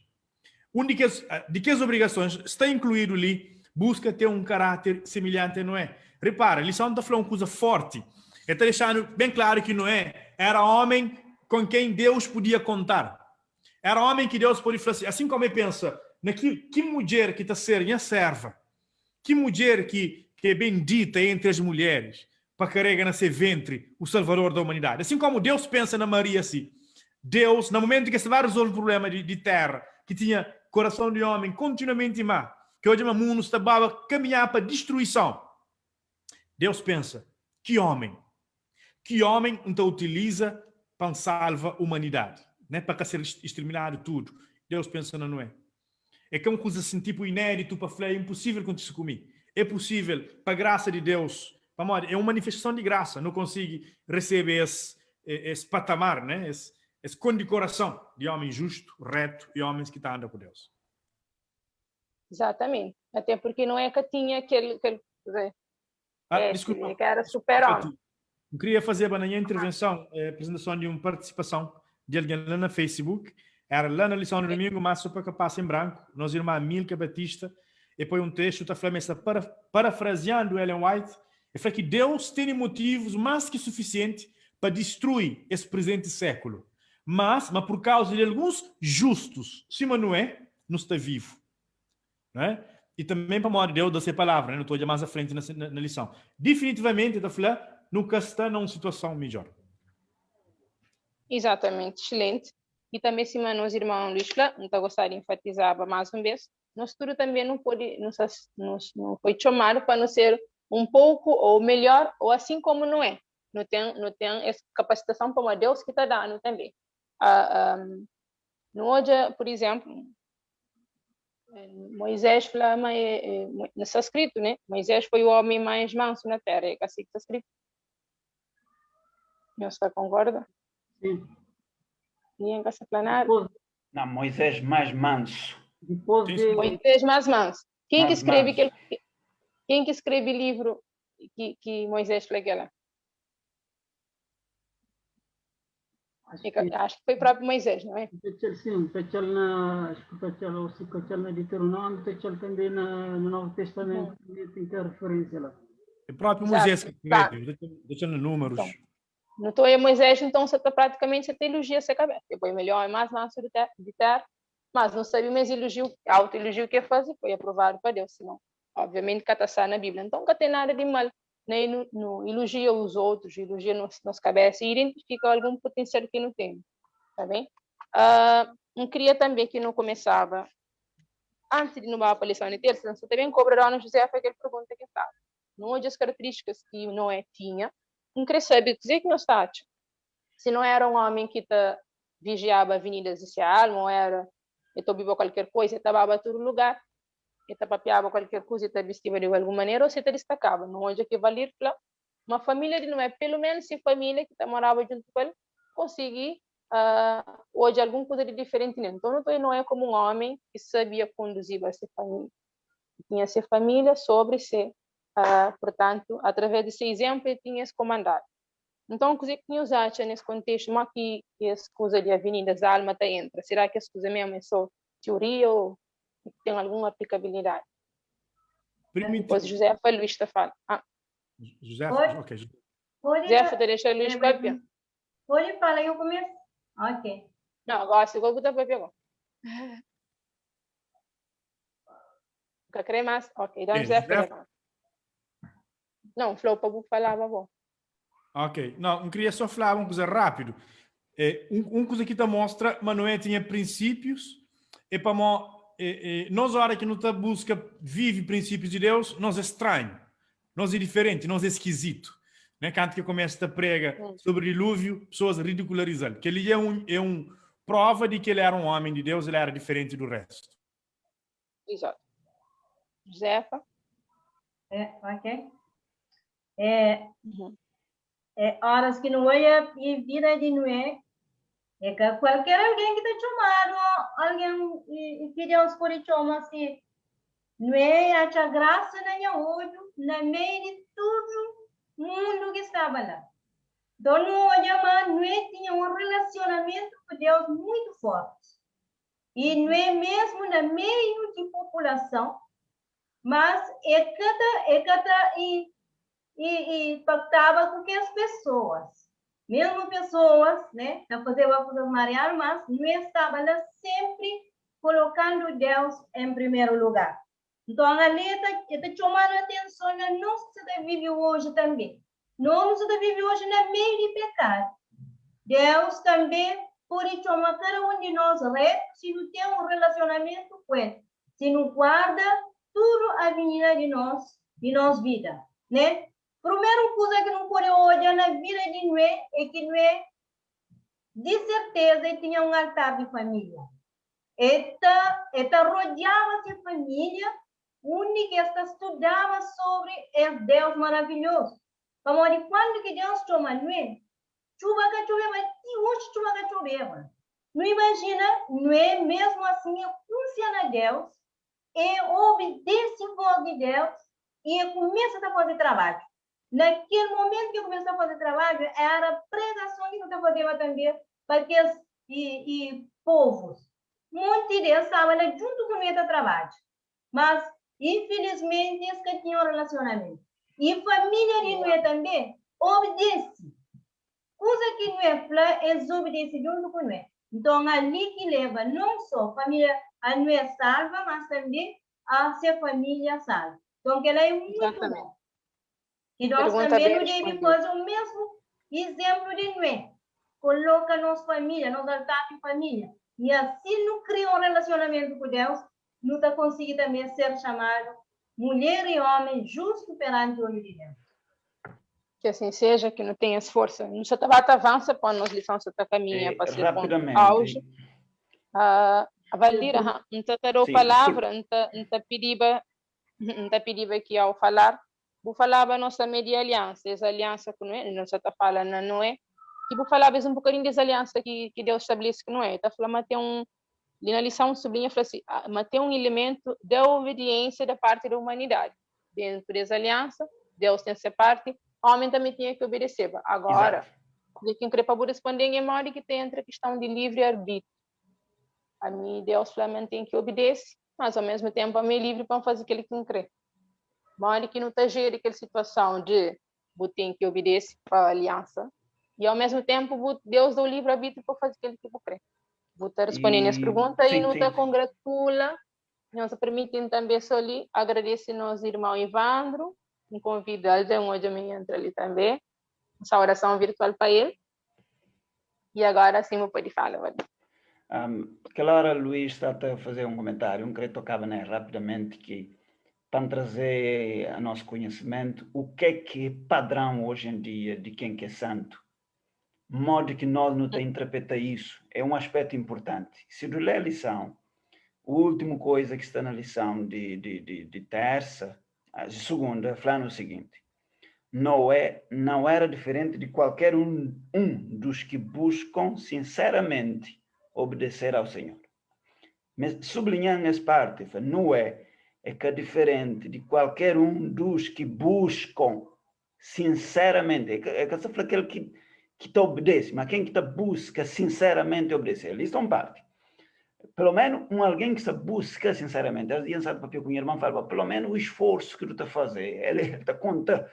Onde que as obrigações está incluído ali, busca ter um caráter semelhante a Noé. Repara, a lição está falando uma coisa forte. Está deixando bem claro que Noé era homem com quem Deus podia contar. Era homem que Deus podia falar assim como ele pensa, que mulher que está sendo minha serva, que mulher que é bendita entre as mulheres, para carregar no seu ventre o Salvador da humanidade. Assim como Deus pensa na Maria assim. Deus, no momento que estava a resolver o problema de terra, que tinha coração de homem continuamente má, que hoje o mundo estava a caminhar para a destruição, Deus pensa, que homem então utiliza para salvar a humanidade, né? Para ser exterminado tudo. Deus pensa na Noé. É que é uma coisa assim, tipo inédito para falar, é impossível acontecer comigo. É possível, para a graça de Deus, é uma manifestação de graça, não consigo receber esse patamar, né? Esse condecoração de homem justo, reto e homens que estão andando com Deus. Exatamente. Até porque não é que tinha aquele desculpa, que era super-homem. Eu queria fazer a minha intervenção, apresentação de uma participação de alguém lá no Facebook. Era lá na lição do domingo, mas só para que passe em branco. Nós irmã Milka Batista, e põe um texto, está falando, parafraseando Ellen White, e fala que Deus tem motivos mais que suficientes para destruir esse presente século. Mas por causa de alguns justos, se Noé não está vivo. Né? E também para amor de Deus, dessa palavra, né? Não estou mais à frente na lição. Definitivamente, está falando, nunca está numa situação melhor. Exatamente, excelente. E também, se meus irmãos Luís, não está gostando de enfatizar mais uma vez, nós tudo também não foi chamado para não ser um pouco ou melhor, ou assim como não é. Não tem essa capacitação como Deus que está dando também. No hoje, por exemplo, Moisés fala, mas não está escrito, né? Moisés foi o homem mais manso na terra, é assim que está escrito. Não está concorda? Sim. Ninguém vai se planar. Não, Moisés mais manso. Depois de... Moisés mais manso. Quem que Mais escreve manso. quem que escreve o livro que Moisés fala aquela? Acho que foi o próprio Moisés, não é? Sim, acho que na Deuteronômio, também no Novo Testamento, tem que referência lá. É próprio Exato. Moisés que escreve, deixando números. Então, não estou a Moisés, então você está praticamente a teologia se cabeça. Depois melhor é mais manso de ter, mas não sabia mais elogio, autoelogio que fazer, foi aprovado para Deus, senão, obviamente, que está na Bíblia. Então, não tem nada de mal, nem no elogia os outros, elogia nas cabeças e identifica algum potencial que não tem. Tá bem? Não queria também que não começava, antes de não ir para a lição de terça, você também cobra a José foi aquela pergunta que estava. Não olha as características que Noé tinha, não queria saber dizer que não está. Se não era um homem que vigiava avenidas de alma, ou era, bebia qualquer coisa, estava a todo lugar, papeava qualquer coisa, vestia de alguma maneira, ou se destacava. Não olha que valer uma família de Noé, pelo menos se família que morava junto com ele, conseguir hoje alguma coisa de diferente nele. Então, não é como um homem que sabia conduzir essa família. Tinha essa família sobre si, portanto, através desse exemplo, ele tinha se comandado. Então, o que nos acha nesse contexto, mas que essa coisa de avenidas da alma está entra? Será que essa coisa mesmo é só teoria ou tem alguma aplicabilidade? Depois José foi Luís está falando. José, ok. José, você deixa Luís Pepe. Pode falar eu começo? Ok. Não, agora se eu botar Pepe agora. Quer querer mais? Ok, então José fala. Não, Flor, para falar, vovó. Ok, não queria só falar uma coisa rápido. Coisa que mostra, mas não tinha princípios, e para nós, a hora que não busca, vive princípios de Deus, nós é estranho, nós é diferente, nós é esquisito. Né? Quando que começa a prega sobre o dilúvio, pessoas ridicularizam. Que ele é um prova de que ele era um homem de Deus, ele era diferente do resto. Exato. Josefa? Ok. Horas que não é e vida de Noé, é que qualquer alguém que está chamado, alguém que Deus pode chamar assim, Noé acha graça na minha olho, na meio de tudo mundo que estava lá. Então, Noé tinha um relacionamento com Deus muito forte. E Noé mesmo na meio de população, mas e pactava com as pessoas. Mesmo pessoas, né, a fazer o coisa mariana, mas não estava lá sempre colocando Deus em primeiro lugar. Então, a letra está chamando a atenção na nossa sociedade vive hoje também. Nós vivemos hoje no meio de pecado. Deus também pode chamar cada um de nós, se não tem um relacionamento com Ele, se não guarda tudo a vida de nós vida, né? Primeira coisa que não pode olhar na vida de Noé é que Noé, de certeza, ele tinha um altar de família. Ele rodeava de família, onde esta estudava sobre esse Deus maravilhoso. Como de quando que Deus chama Noé, chuva que choveva, e hoje chuva que choveva. Não imagina, Noé mesmo assim, funciona a Deus, e obedece a voz de Deus, e começa a fazer trabalho. Naquele momento que começou a fazer trabalho, era a pregação que eu fazia também para aqueles povos. Muitos deles estavam lá junto com o trabalho. Mas, infelizmente, eles que tinham um relacionamento. E a família de Noé também obedece. Coisa que Noé fala, eles obedecem junto com Noé. Então, ali que leva não só a família a Noé salva, mas também a sua família salva. Então, ela é muito bom. E nós também não devemos fazer o mesmo exemplo de Noé. Coloca nossa família, nosso altar de família. E assim não cria um relacionamento com Deus, não está conseguindo também ser chamado mulher e homem justo perante o olho de Deus. Que assim seja, que não tenha força. Não se avança para nós lições da caminha para ser rapidamente. auge. A Valdir, não te palavra, não te pediba que ao falar, vou falar a nossa media aliança, essa aliança que não é, não se está falando, não é, que vou falar um bocadinho dessa aliança que Deus estabelece que não é, está falando, mas tem na lição sublinha, fala assim, mas tem elemento da obediência da parte da humanidade, dentro dessa aliança, Deus tem essa parte, o homem também tinha que obedecer, agora, de quem crê para responder em memória que tem entre a questão de livre-arbítrio, a mim Deus solamente tem que obedecer, mas ao mesmo tempo a mim é livre para fazer aquilo que crê. Mas que não está gerando aquela situação de você tem que obedecer para a aliança e ao mesmo tempo Deus dá o livre-arbítrio para fazer aquilo que você crê. Vou estar respondendo essa pergunta e não está congratula, nos permitem também só ali, agradecer nosso irmão Ivandro, me convida ele hoje amanhã entra ali também, essa oração virtual para ele. E agora sim eu pode falar. Aquela hora Luís está a fazer um comentário, queria tocar rapidamente que para trazer a nosso conhecimento o que é padrão hoje em dia de quem que é santo. Modo que nós não interpreta isso é um aspecto importante. Se tu ler a lição, a última coisa que está na lição de terça, de segunda, falando o seguinte: Noé não era diferente de qualquer um dos que buscam sinceramente obedecer ao Senhor. Mas sublinhando essa parte, Noé é que é diferente de qualquer um dos que buscam sinceramente. É que fala aquele que te obedece, mas quem que te busca sinceramente obedecer. Isso é uma parte. Pelo menos alguém que se busca sinceramente. Às vezes, sabe, com o irmão fala, pelo menos o esforço que tu está a fazer, ele está conta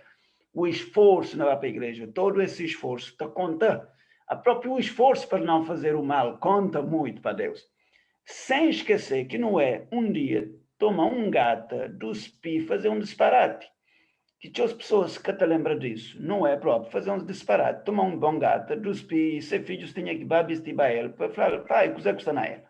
o esforço não vai para a igreja, todo esse esforço está conta. A próprio esforço para não fazer o mal conta muito para Deus. Sem esquecer que não é um dia toma um gata do SPI fazer um disparate. Que tinha as pessoas que te lembram disso. Não é próprio fazer um disparate. Tomar um bom gata do SPI, ser filhos tinha que vestir para ele, para falar, pai, o que custa na ele?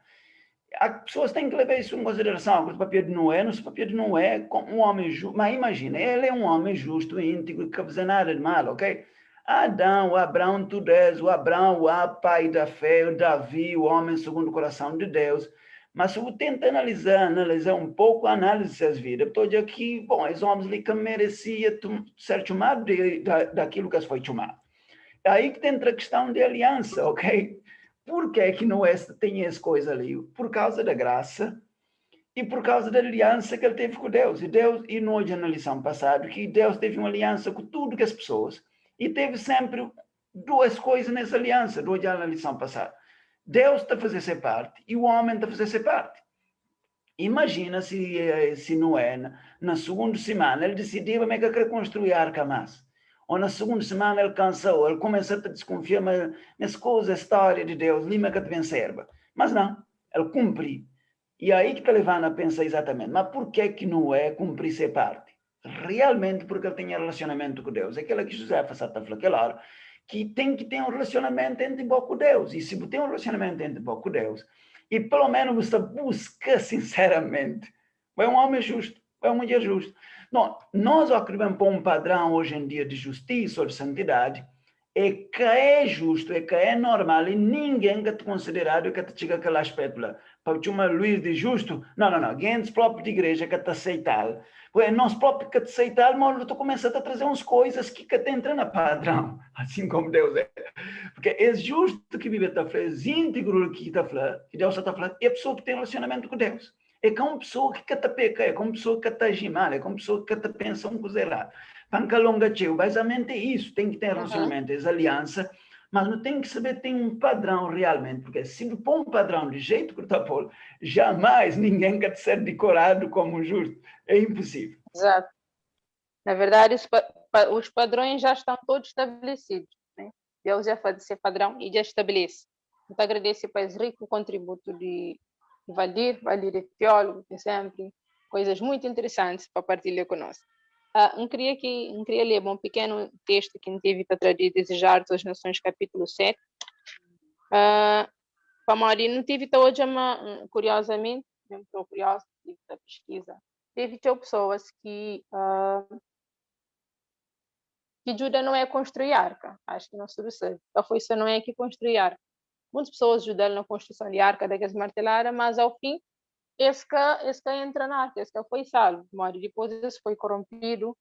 As pessoas têm que levar isso em consideração. O papel de Noé, não é papel de Noé como um homem justo. Mas imagina, ele é um homem justo, íntegro, que não faz nada de mal, ok? Adão, o Abraão, tudo és, o Abraão, o pai da fé, o Davi, o homem segundo o coração de Deus. Mas se eu tento analisar um pouco a análise dessas vidas, estou dizendo que, bom, esses homens ali que mereciam ser chamados daquilo que foi chamado. É aí que entra a questão de aliança, ok? Por que que Noé tem essa coisa ali? Por causa da graça e por causa da aliança que ele teve com Deus. E nós, na lição passada, que Deus teve uma aliança com tudo que as pessoas, e teve sempre duas coisas nessa aliança, hoje na lição passada. Deus está a fazer essa parte e o homem está a fazer essa parte. Imagina se Noé, na segunda semana, ele decidiu que quer construir a arca mais. Ou na segunda semana ele cansou, ele começou a desconfiar, mas nessa coisa, a história de Deus, lima que te vencer. Mas não, ele cumpriu. E aí que está levando a pensar exatamente, mas por que Noé cumpriu essa parte? Realmente porque ele tinha relacionamento com Deus. É aquela que José faz aquela hora, que tem que ter um relacionamento entre você com Deus. E se você tem um relacionamento entre você com Deus, e pelo menos você busca sinceramente, é um homem justo, é uma mulher justa. Não, nós acreditamos por um padrão hoje em dia de justiça ou de santidade, é que é justo, é que é normal, e ninguém que te considerado que te chega aquele aspecto lá. Para te chamar Luís de justo, não, alguém próprio de igreja que te aceitar. É nós próprios que te aceitar, mas tu começa a trazer umas coisas que te entram na padrão, assim como Deus é. Porque é justo que vive está falando, é íntegro que está falando, que Deus está falando, é a pessoa que tem relacionamento com Deus. É como pessoa que te peca, é como pessoa que te age mal, é como pessoa que te pensa um coisa errada. Panca longa teu, basicamente é isso, tem que ter relacionamento, essa aliança, mas não tem que saber tem um padrão realmente, porque se põe um padrão de jeito que está pondo, jamais ninguém quer ser decorado como justo, é impossível. Exato. Na verdade, os padrões já estão todos estabelecidos, né? Deus já faz esse padrão e já estabelece. Então, agradeço para esse rico contributo de Valdir é teólogo, tem sempre coisas muito interessantes para partilhar conosco. Eu queria ler um pequeno texto que teve para trazer Desejar das Nações, capítulo 7. Para Mauri, não tive hoje, curiosamente, não estou curiosa, tive da pesquisa, teve pessoas que Judá não é construir arca, acho que não soube ser. Então foi isso, não é que construir arca. muitas pessoas ajudaram na construção de arca daqueles martelaram, mas ao fim, esse que entra na arca, esse que foi salvo. Mas depois esse foi corrompido,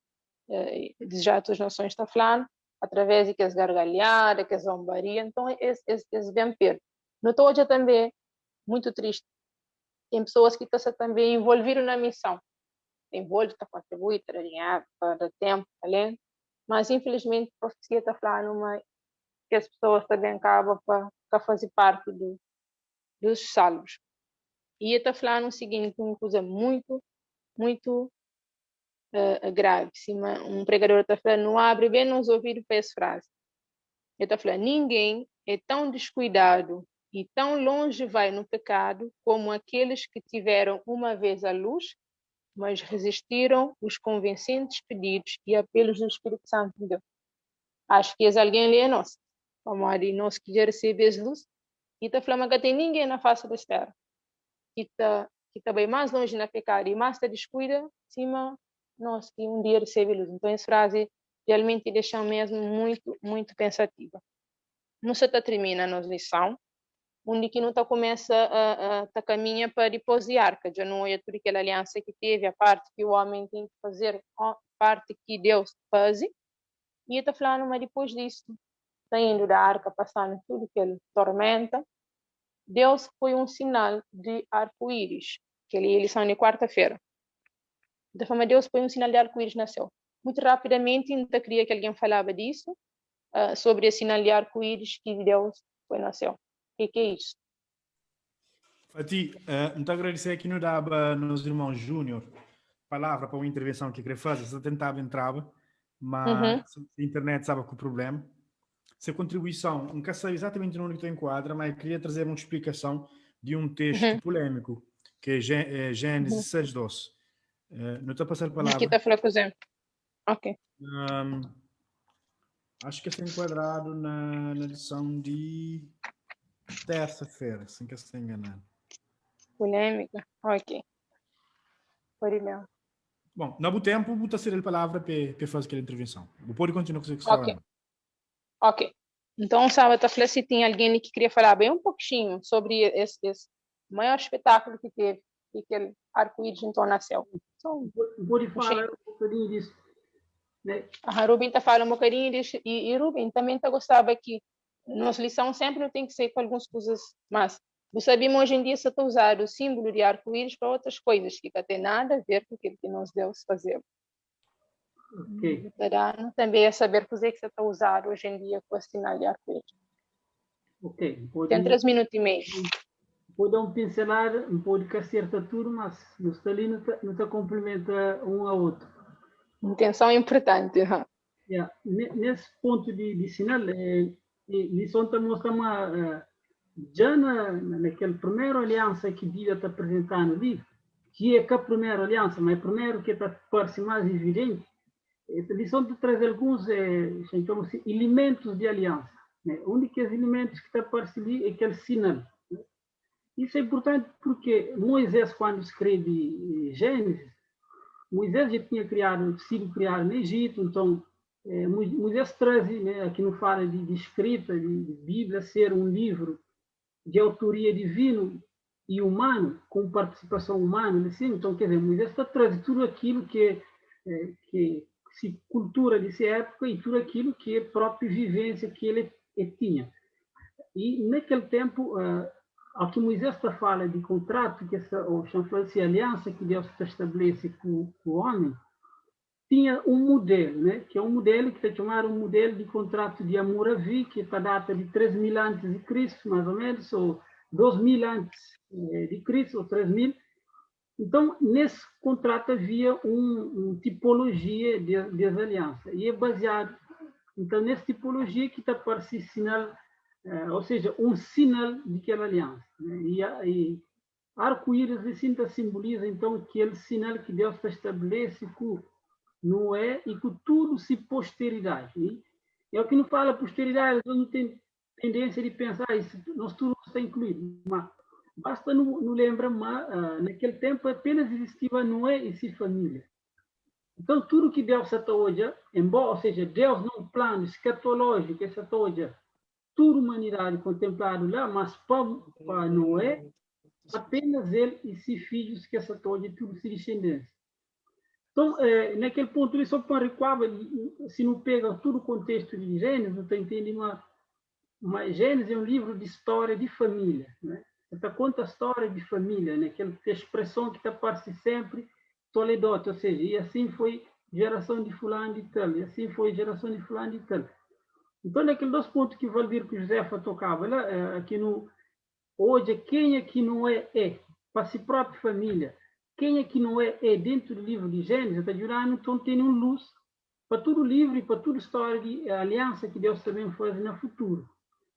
já as nações estão falando, através de que as gargalhadas, que as zombarias, então esse bem perto. No hoje também, muito triste, tem pessoas que estão também envolvidas na missão, envolvidas, está contribuindo, está dinheiro, está tempo, além, mas infelizmente a profecia está falando que as pessoas também acabam para fazer parte dos salvos. E está falando o seguinte, uma coisa muito, muito grave. Um pregador está falando, não abre bem os ouvidos para essa frase. Ele está falando, ninguém é tão descuidado e tão longe vai no pecado como aqueles que tiveram uma vez a luz, mas resistiram os convincentes pedidos e apelos do Espírito Santo de Deus. Acho que alguém ali é nosso. Como ali nós que já recebemos luz, e está falando que tem ninguém na face da terra que está bem mais longe na pecado e mais está descuida, cima nós que um dia recebe luz. Então essa frase realmente deixa mesmo muito, muito pensativa. Não se termina a nossa lição, onde que não está começa a caminha para depois de arca, já não é tudo aquela aliança que teve, a parte que o homem tem que fazer, a parte que Deus faz, e está falando, mas depois disso, saindo da arca, passando tudo aquele tormenta, Deus foi um sinal de arco-íris, que é a lição de quarta-feira. Da forma Deus foi um sinal de arco-íris nasceu. Muito rapidamente, ainda queria que alguém falava disso, sobre esse sinal de arco-íris que Deus foi nasceu. O que é isso? Fati, muito agradecer aqui no dava nos irmãos Júnior palavra para uma intervenção que eu queria fazer. Se tentava entrar, mas a internet estava com o problema. Essa contribuição, nunca sei exatamente onde que enquadra, mas queria trazer uma explicação de um texto polêmico, que é Gênesis 6:12. Não estou a passar a palavra. Aqui está falando com o Zé. Ok. Acho que está enquadrado na lição de terça-feira, sem que eu esteja enganado. Polêmica? Ok. Pode mesmo. Bom, no tempo, vou ser a palavra para fazer aquela intervenção. Pode continuar com o que você está Ok. Então, sábado, se tem alguém que queria falar bem um pouquinho sobre esse maior espetáculo que teve, e aquele arco-íris então nasceu. Então, pode falar um bocadinho disso, né? A Rubem está falando um bocadinho disso, e Rubem também está gostava que nossa lição sempre não tem que ser com algumas coisas, mas nós sabemos hoje em dia se está usando o símbolo de arco-íris para outras coisas que não tem nada a ver com aquilo que nós Deus fazemos. Ok. Também é saber o que você está usando hoje em dia com o sinal de arco-íris. Ok. Tem 3 minutos e meio. Pode dar um pincelar, pode que acerta tudo, mas não está ali, não está complementa um ao outro. Intenção importante. Yeah. Nesse ponto de sinal, lição está mostrando já naquela primeira aliança que Bíblia está apresentando ali, que é a primeira aliança, mas primeiro que está parece mais evidente, a lição te traz alguns elementos de aliança. Né? Um daqueles elementos que está aparecendo ali é aquele sinal. Né? Isso é importante porque Moisés, quando escreve Gênesis, Moisés já tinha sido criado no Egito, então Moisés traz, né, aqui não fala de escrita, de Bíblia ser um livro de autoria divina e humano, com participação humana, assim, então, quer dizer, Moisés está trazendo tudo aquilo que se cultura dessa época e tudo aquilo que é própria vivência que ele tinha. E naquele tempo, ao que Moisés está falando de contrato, que essa aliança que Deus estabelece com o homem, tinha um modelo, né? Que é um modelo que está chamado um modelo de contrato de Hammurabi, que está data de 3.000 antes de Cristo, mais ou menos, ou 2.000 antes de Cristo, ou 3.000. Então, nesse contrato havia uma tipologia de aliança, e é baseado, então, nessa tipologia que está para se sinal, ou seja, um sinal daquela aliança. Né? E arco-íris assim simboliza, então, aquele sinal que Deus estabelece com Noé e com tudo se posteridade. E é o que não fala posteridade, não tem tendência de pensar isso, nós tudo está incluído. Mas basta não lembrar, naquele tempo apenas existia Noé e sua família. Então, tudo que Deus está hoje, embora, ou seja, Deus num plano escatológico, essa hoje, toda a humanidade contemplado lá, mas para Noé, apenas ele e seus filhos que essa toda tudo se descendência. Então, naquele ponto, ele só para se não pega todo o contexto de Gênesis, não está entendendo mas Gênesis é um livro de história de família, né? Você conta a história de família, né? Aquela expressão que está aparece sempre, Toledote, ou seja, e assim foi geração de fulano de tal, e assim foi geração de fulano de tal. Então, naqueles dois pontos que o Valdir que o Josefa tocava, lá, aqui hoje, quem é que não é para si própria família, quem é que não é dentro do livro de Gênesis, está jurando, então tem uma luz para todo o livro e para toda a história de aliança que Deus também faz no futuro.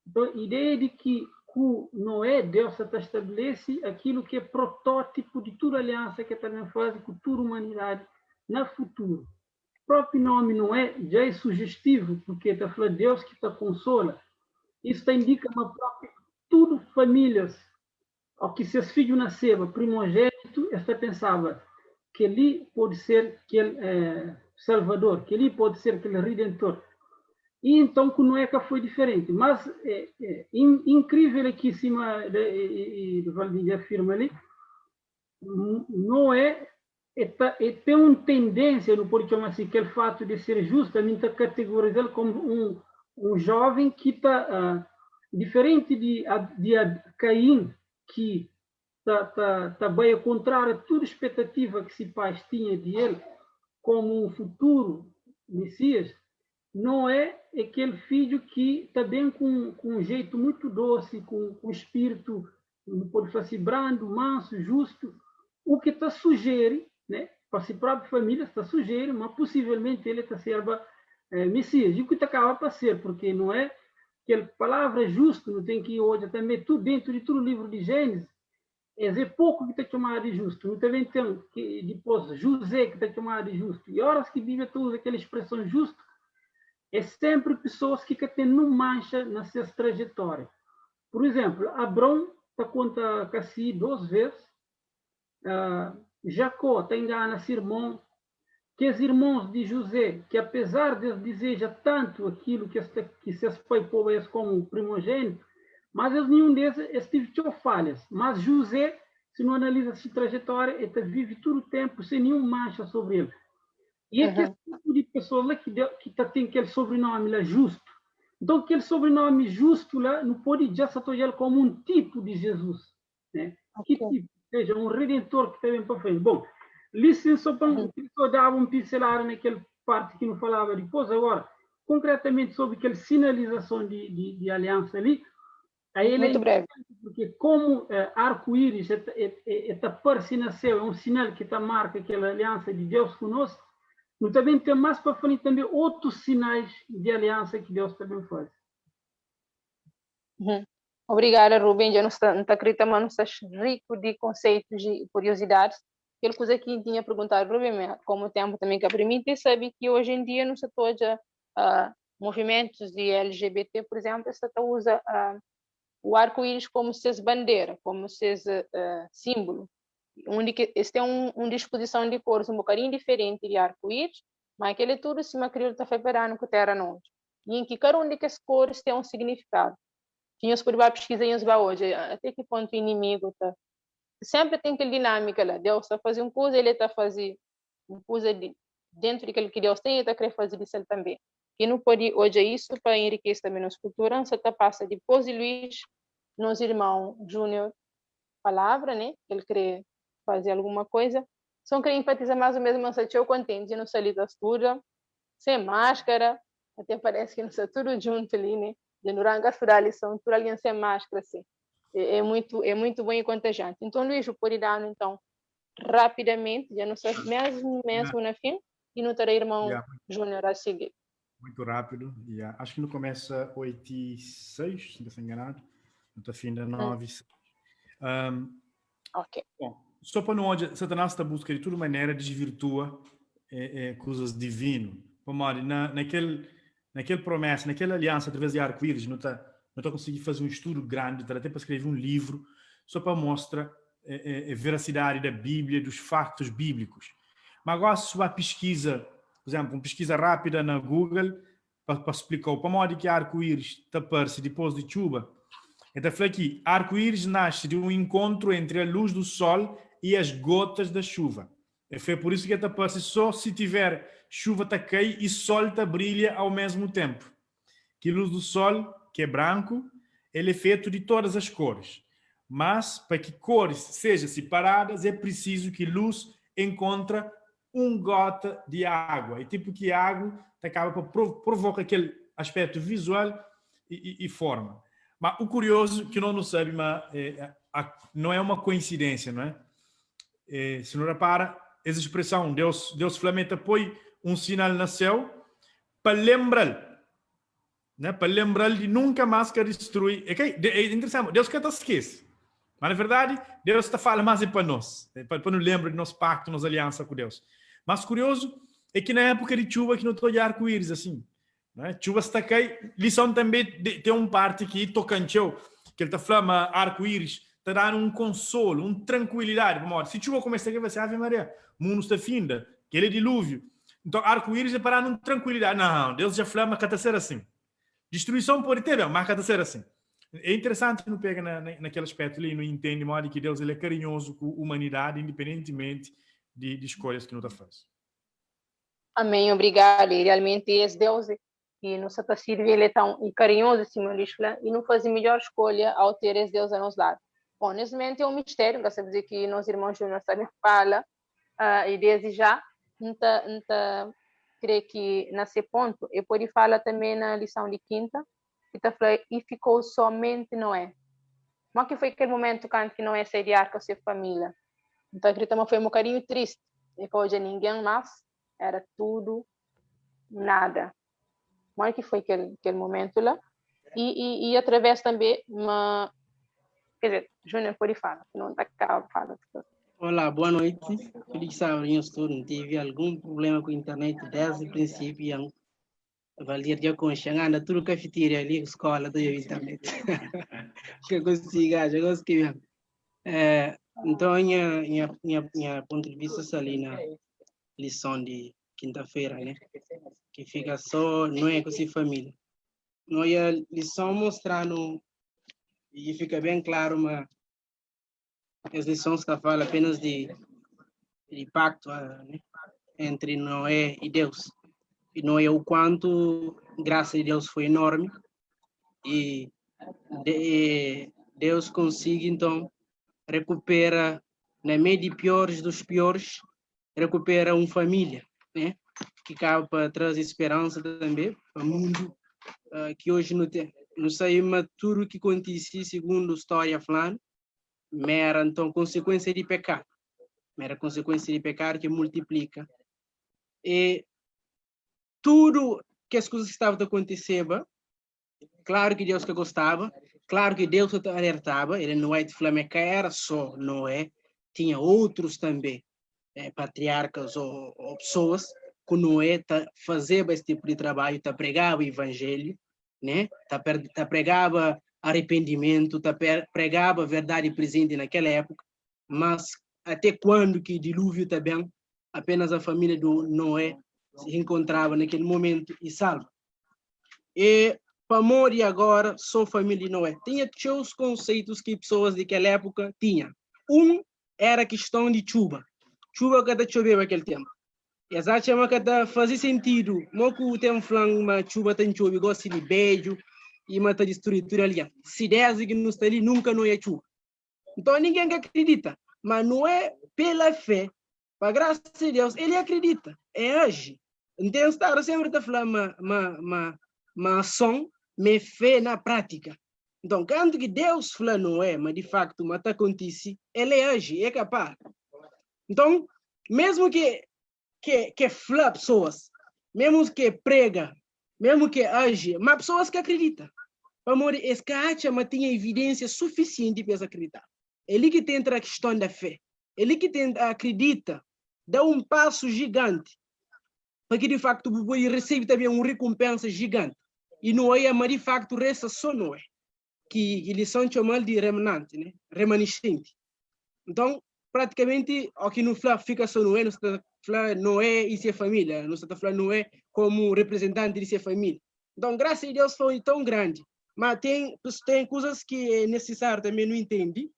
Então, a ideia de que com Noé, Deus estabelece aquilo que é protótipo de toda aliança que também faz com toda a humanidade no futuro. O próprio nome Noé já é sugestivo, porque está falando Deus que está consola. Isso indica uma própria, tudo famílias, ao que seus filhos nasceram, primogênito, esta pensava que ele pode ser aquele Salvador, que ele pode ser aquele Redentor. E então com Noé foi diferente, mas incrível aqui em cima, e Valdir afirma ali, Noé tem uma tendência, não pode chamar assim, que é o fato de ser justo, a mim está categorizado como um jovem que está diferente de Caim, que está bem ao contrário de toda expectativa que se pais tinha de ele como um futuro Messias. Não é aquele filho que está bem com um jeito muito doce, com um espírito, não pode falar assim, brando, manso, justo, o que está sugere, né, para si própria família, está sugere, mas possivelmente ele está sendo Messias. E o que está acaba para ser, porque não é aquela palavra justo, não tem que ir hoje também tudo dentro de todo o livro de Gênesis, é pouco que está chamado de justo. Não também tem que depois José que está chamado de justo. E horas que Bíblia usa aquela expressão justo, é sempre pessoas que têm não mancha na sua trajetória. Por exemplo, Abrão está conta Cassi 2 vezes, Jacó está engana seu irmão, que os irmãos de José, que apesar de deseja tanto aquilo que seus pais povem como primogênito, mas nenhum deles teve falhas. Mas José, se não analisa sua trajetória, ele vive todo o tempo sem nenhuma mancha sobre ele. E é que esse tipo de pessoa lá que tem aquele sobrenome lá justo. Então, aquele sobrenome justo lá não pode já se atojar como um tipo de Jesus, né? Okay. Que tipo? Ou seja, um redentor que está bem para frente. Bom, licença para só dava um pincelado naquela parte que não falava depois. Agora, concretamente sobre aquela sinalização de aliança ali, aí ele muito breve. Porque como arco-íris está nasceu, é um sinal que marca aquela aliança de Deus conosco, nós também tem mais para frente também outros sinais de aliança que Deus também faz. Obrigada, Rubem. Já não está acreditando, mas não está rico de conceitos e curiosidades. Aquela coisa que tinha perguntado, Rubem, como o tempo também que permite, sabe que hoje em dia não se toja movimentos de LGBT, por exemplo, se usa o arco-íris como se bandeira, como se símbolo. Onde que este é uma disposição de cores um bocadinho diferente de arco-íris, mas aquele tudo se criou está preparando com terra não. E em que cada uma das cores tem um significado. Tínhamos por pesquisa em hoje, até que ponto o inimigo tá. Sempre tem aquela dinâmica lá. Deus está fazendo uma coisa, ele está fazendo uma coisa dentro daquilo que Deus tem, ele está querendo fazer isso também. E não pode hoje isso para enriquecer também nossa cultura, você está passa depois de Luís, nosso irmão Júnior, palavra, né? Ele quer fazer alguma coisa, só queria enfatizar mais ou menos, mas eu contente, não saí da estuda, sem máscara, até parece que não está tudo junto ali, né? De durante a lição, tudo ali sem máscara, assim. É muito bom e contagiante. Então, Luís, eu posso dar, então, rapidamente, já não sei, mesmo na fim, e não terá irmão Júnior a seguir. Muito rápido, acho que no começa 8h06, se não estou enganado, no está fim da 9h06. Ok. Bom, só para onde Satanás está buscando de toda maneira desvirtua coisas divinas. Naquele promessa, naquela aliança através de arco-íris, não está conseguindo fazer um estudo grande, até para escrever um livro só para mostrar a veracidade da Bíblia, dos factos bíblicos. Mas agora se uma pesquisa, por exemplo, uma pesquisa rápida na Google, para explicar para modo que arco-íris aparece depois de chuva. Então, falei aqui, arco-íris nasce de um encontro entre a luz do sol e as gotas da chuva. E foi por isso que aparece só se tiver chuva tá cai e sol tá brilha ao mesmo tempo. Que luz do sol, que é branco, ele é feito de todas as cores. Mas, para que cores sejam separadas, é preciso que luz encontre gota de água. E tipo que a água acaba para provocar aquele aspecto visual e forma. Mas o curioso, que não sabe, mas não é uma coincidência, não é? Se não repara, essa expressão, Deus Flamengo põe um sinal no céu para lembrar, né? Para lembrar de nunca mais que destruir. É interessante, Deus quer te esquecer. Mas, na verdade, Deus está falando mais para nós, para nos lembrar de nosso pacto, nossa aliança com Deus. Mas curioso é que na época de chuva que não estou de arco-íris assim. Né? Chuva está cai, lição também tem parte que tocante que ele está falando arco-íris, está dando consolo, tranquilidade. Se chuva começa a vai ser Ave Maria, o mundo está finda, aquele dilúvio. Então arco-íris é para dar tranquilidade. Não, Deus já falou, mas que está ser assim. Destruição pode ter, mas que está ser assim. É interessante que não pega naquele aspecto ali, não entende de modo que Deus ele é carinhoso com a humanidade, independentemente de escolhas que não está fazendo. Amém, obrigado. E realmente é Deus que nos está servindo, ele é tão carinhoso, e não faz a melhor escolha ao ter esse Deus a nos dar. Honestamente, é um mistério, nós sabemos que nossos irmãos Júnior também falam, e desde já, não creio que nesse ponto, eu pode falar também na lição de quinta, que está falando, e ficou somente Noé. Mas que foi aquele momento que Noé saiu de arca com sua família. Então, acredito que foi um bocadinho triste, e que hoje ninguém mais, era tudo, nada. Mas que foi aquele momento lá. E através também, quer dizer, Júnior pode falar, não está cá, fala. Olá, boa noite. Feliz sábado, não tive algum problema com a internet desde o princípio. Valia de aconchegando tudo cafeteria ali, escola da internet. Que eu consigo, já consegui. Então, minha ponto de vista ali na lição de quinta-feira, né? Que fica só não é com sua família. Não é a lição mostrando e fica bem claro, mas as lições que falam apenas de pacto, né? Entre Noé e Deus. E Noé, o quanto graça de Deus foi enorme e Deus consegue então recupera na meio de piores dos piores, recupera uma família, né? Que acaba para trazer esperança também para o mundo que hoje não tem. Não sei, mas tudo que acontecia segundo a história falando, era então consequência de pecado. Era consequência de pecado que multiplica. E tudo que as coisas que estavam a acontecer, claro que Deus que gostava, claro que Deus te alertava, ele não é de Flamengo, era só Noé, tinha outros também, patriarcas ou pessoas, que Noé fazia esse tipo de trabalho, pregava o evangelho, né? Pregava arrependimento, pregava a verdade presente naquela época, mas até quando que dilúvio também, apenas a família do Noé se encontrava naquele momento e salvo. E para morrer agora, só a família de Noé. Tinha os conceitos que pessoas daquela época tinham. Era a questão de chuva. Chuva que choveu naquele tempo. Exatamente que fazia sentido. Não que o tempo falando, uma chuva tem chuva, gosta de beijo e mata destruir tudo ali. Se desce que não está ali, nunca não é chuva. Então ninguém acredita. Mas não é pela fé. Para graça de Deus, ele acredita. É hoje. Então, estar sempre a falar uma ação, mas fé na prática. Então, quando que Deus fala não é, mas de facto, mas acontece, ele age, é capaz. Então, mesmo que fala pessoas, mesmo que prega, mesmo que age, mas pessoas que acreditam. Amor, esse cara mas tem evidência suficiente para acreditar. Ele que tem a questão da fé. Ele que acredita, dá um passo gigante. Porque de facto você recebe também uma recompensa gigante. E não é, mas de facto resta só não é. Que eles são chamados de remanente, né? Remanescente. Então, praticamente, aqui no Flá fica só não está falando Noé e sua família. Não está falando Noé como representante de sua família. Então, graças a Deus foi tão grande. Mas tem coisas que é necessário também não entender.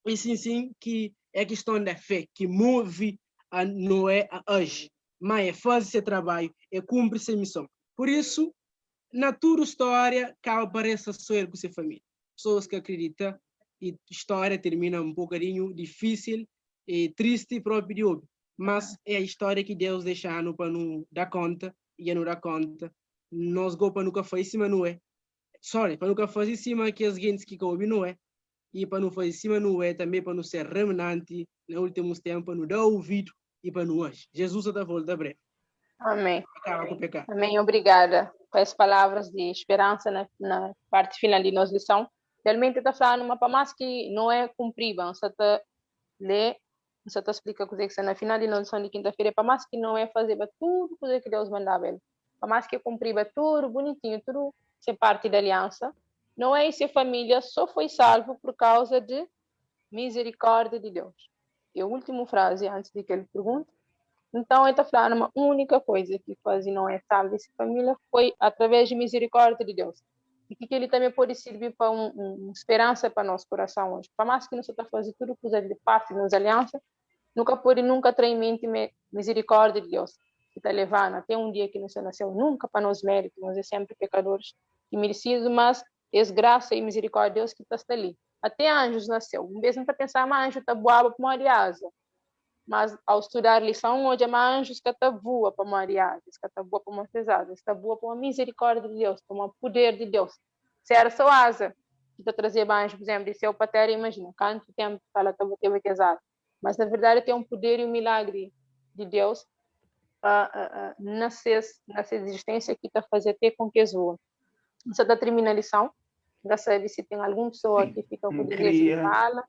E sim, que é questão da fé, que move a Noé a hoje. Mas é fazer esse trabalho, é cumprir essa missão. Por isso, na tua história, cá aparece a sua com sua família. Pessoas que acreditam e a história termina um bocadinho difícil e triste próprio de óbvio. Mas é a história que Deus deixa para não dar conta e não dar conta. Nós go para nunca fazer em cima não é. Sorry, para nunca fazer em cima que as gente que ouvem não é. E para não fazer em cima não é também para não ser remanente nos últimos tempos, para não dar ouvido e para não hoje. Jesus está volta breve. Amém. Acaba com o pecado. Amém. Obrigada por as palavras de esperança na parte final de nossa lição. Realmente está falando, mas para mais que não é cumprir, você está ler, você está explica coisa que na final de nossa lição de quinta-feira, para mais que não é fazer tudo coisa que Deus mandava ele, para mais que cumprir tudo bonitinho, tudo ser parte da aliança, não é essa família só foi salvo por causa de misericórdia de Deus. E a última frase antes de que ele pergunte. Então, ele está falando uma única coisa que quase não é salvo essa família foi através de misericórdia de Deus. E que ele também pode servir para uma esperança para nosso coração hoje. Para mais que nós está fazendo tudo coisa de parte das alianças, nunca ter em mente misericórdia de Deus. Que está levando até um dia que não se nasceu, nunca para nós méritos, nós é sempre pecadores e merecidos, mas é graça e misericórdia de Deus que está ali. Até anjos nasceu. Mesmo para pensar, mas anjo está boa para uma asa. Mas ao estudar a lição, hoje é mais anjos que está boa para uma asa, que está boa para uma pesada, está boa para uma misericórdia de Deus, para um poder de Deus. Se era só asa, que está trazendo anjos, por exemplo, de seu pater, imagina, quanto tempo ela estava casada. Mas na verdade tem um poder e um milagre de Deus nessa existência que está fazendo até com que eles voam. Você está terminando a lição? Já sabe se tem alguma pessoa que fica com desejo de fala.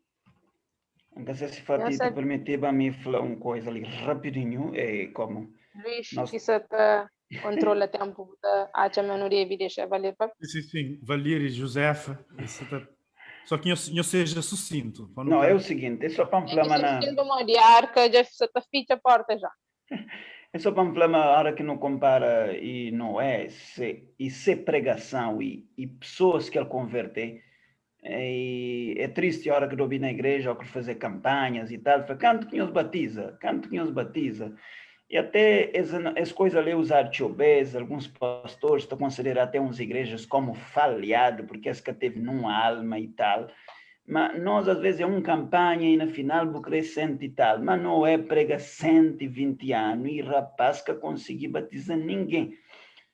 Então, se Fatih te permitir para mim falar uma coisa ali rapidinho, é como... Luís, que você está controla o tempo da Acha Menoria e deixa valer para... Sim, Valéria e Josefa, só que eu seja sucinto. Não, é o seguinte, é só para falar... de arca, já você está ficha a porta já. É só para falar a hora que não compara e não é, e ser pregação e pessoas que ele converte. E é triste a hora que eu vi na igreja, ou que fazer campanhas e tal, canto que nos batiza. E até essa coisa ali, os archobés, alguns pastores estão considerando até umas igrejas como falhado, porque essa que teve numa alma e tal. Mas nós, às vezes, é uma campanha e, no final, vou querer 100 e tal. Mas não é prega 120 anos e rapaz que consegui batizar ninguém.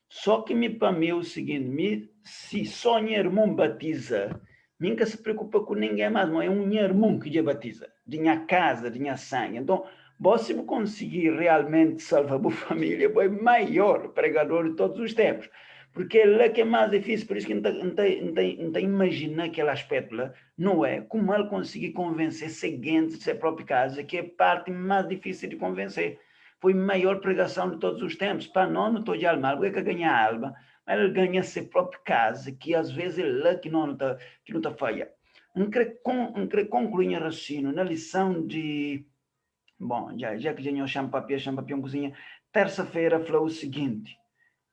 Só que para mim é o seguinte, se só um irmão batiza, nunca se preocupa com ninguém mais, não é um irmão que já batiza, de minha casa, de minha sangue. Então, se eu conseguir realmente salvar a família, é o maior pregador de todos os tempos. Porque ele é que é mais difícil, por isso que não imagina aquele aspecto lá, não é? Como ele conseguir convencer seguinte de sua própria casa, que é a parte mais difícil de convencer. Foi a maior pregação de todos os tempos. Para nós, não estou de alma, porque é que ganha a alma, mas ele ganha a sua própria casa, que às vezes é lá que não está falha. Não quero concluir o raciocínio na lição de... Bom, já que já champião cozinha, terça-feira falou o seguinte,